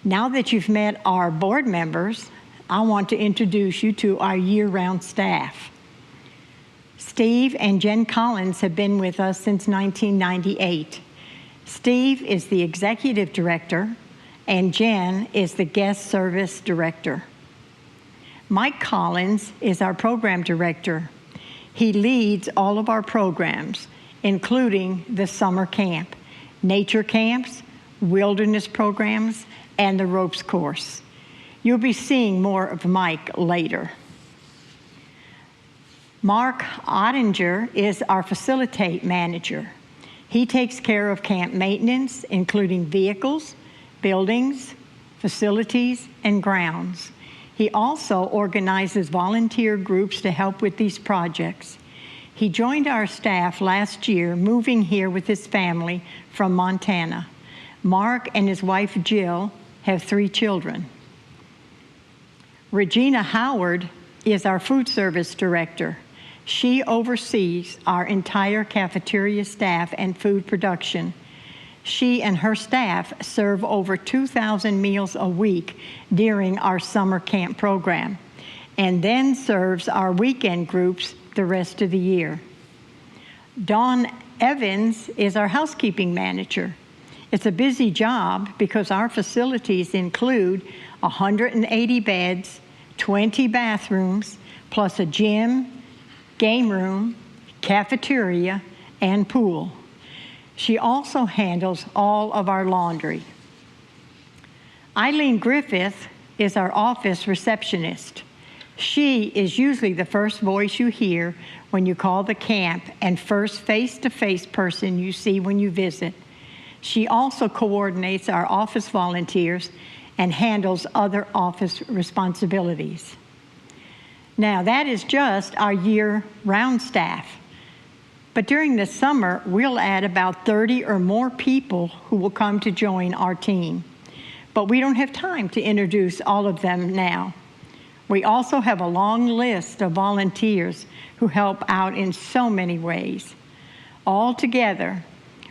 Now that you've met our board members, I want to introduce you to our year-round staff. Steve and Jen Collins have been with us since 1998. Steve is the executive director, and Jen is the guest service director. Mike Collins is our program director. He leads all of our programs, including the summer camp, nature camps, wilderness programs, and the ropes course. You'll be seeing more of Mike later. Mark Ottinger is our facilitate manager. He takes care of camp maintenance, including vehicles, buildings, facilities, and grounds. He also organizes volunteer groups to help with these projects. He joined our staff last year, moving here with his family from Montana. Mark and his wife, Jill, have 3 children. Regina Howard is our food service director. She oversees our entire cafeteria staff and food production. She and her staff serve over 2,000 meals a week during our summer camp program, and then serves our weekend groups the rest of the year. Dawn Evans is our housekeeping manager. It's a busy job because our facilities include 180 beds, 20 bathrooms, plus a gym, game room, cafeteria, and pool. She also handles all of our laundry. Eileen Griffith is our office receptionist. She is usually the first voice you hear when you call the camp and first face-to-face person you see when you visit. She also coordinates our office volunteers and handles other office responsibilities. Now, that is just our year-round staff. But during the summer, we'll add about 30 or more people who will come to join our team. But we don't have time to introduce all of them now. We also have a long list of volunteers who help out in so many ways. Altogether,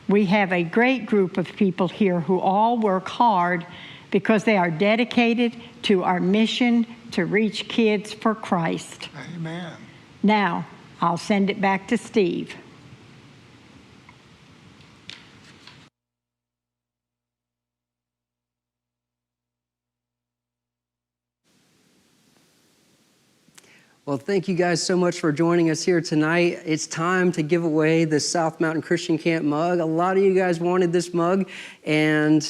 we have a great group of people here who all work hard because they are dedicated to our mission to reach kids for Christ. Amen. Now, I'll send it back to Steve. Well, thank you guys so much for joining us here tonight. It's time to give away the South Mountain Christian Camp mug. A lot of you guys wanted this mug, and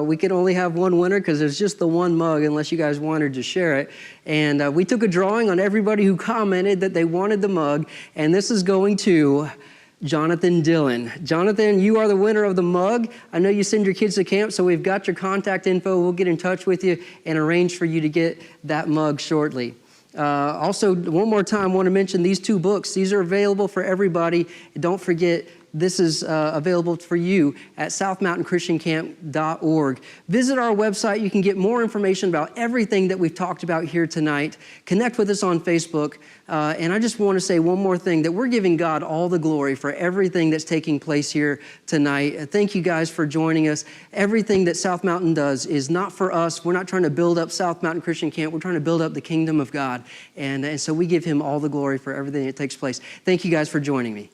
we could only have one winner because there's just the one mug unless you guys wanted to share it. And we took a drawing on everybody who commented that they wanted the mug, and this is going to Jonathan Dillon. Jonathan, you are the winner of the mug. I know you send your kids to camp, so we've got your contact info. We'll get in touch with you and arrange for you to get that mug shortly. Also, one more time, I want to mention these two books. These are available for everybody. Don't forget, this is available for you at southmountainchristiancamp.org. Visit our website. You can get more information about everything that we've talked about here tonight. Connect with us on Facebook. And I just want to say one more thing, that we're giving God all the glory for everything that's taking place here tonight. Thank you guys for joining us. Everything that South Mountain does is not for us. We're not trying to build up South Mountain Christian Camp. We're trying to build up the kingdom of God. And so we give him all the glory for everything that takes place. Thank you guys for joining me.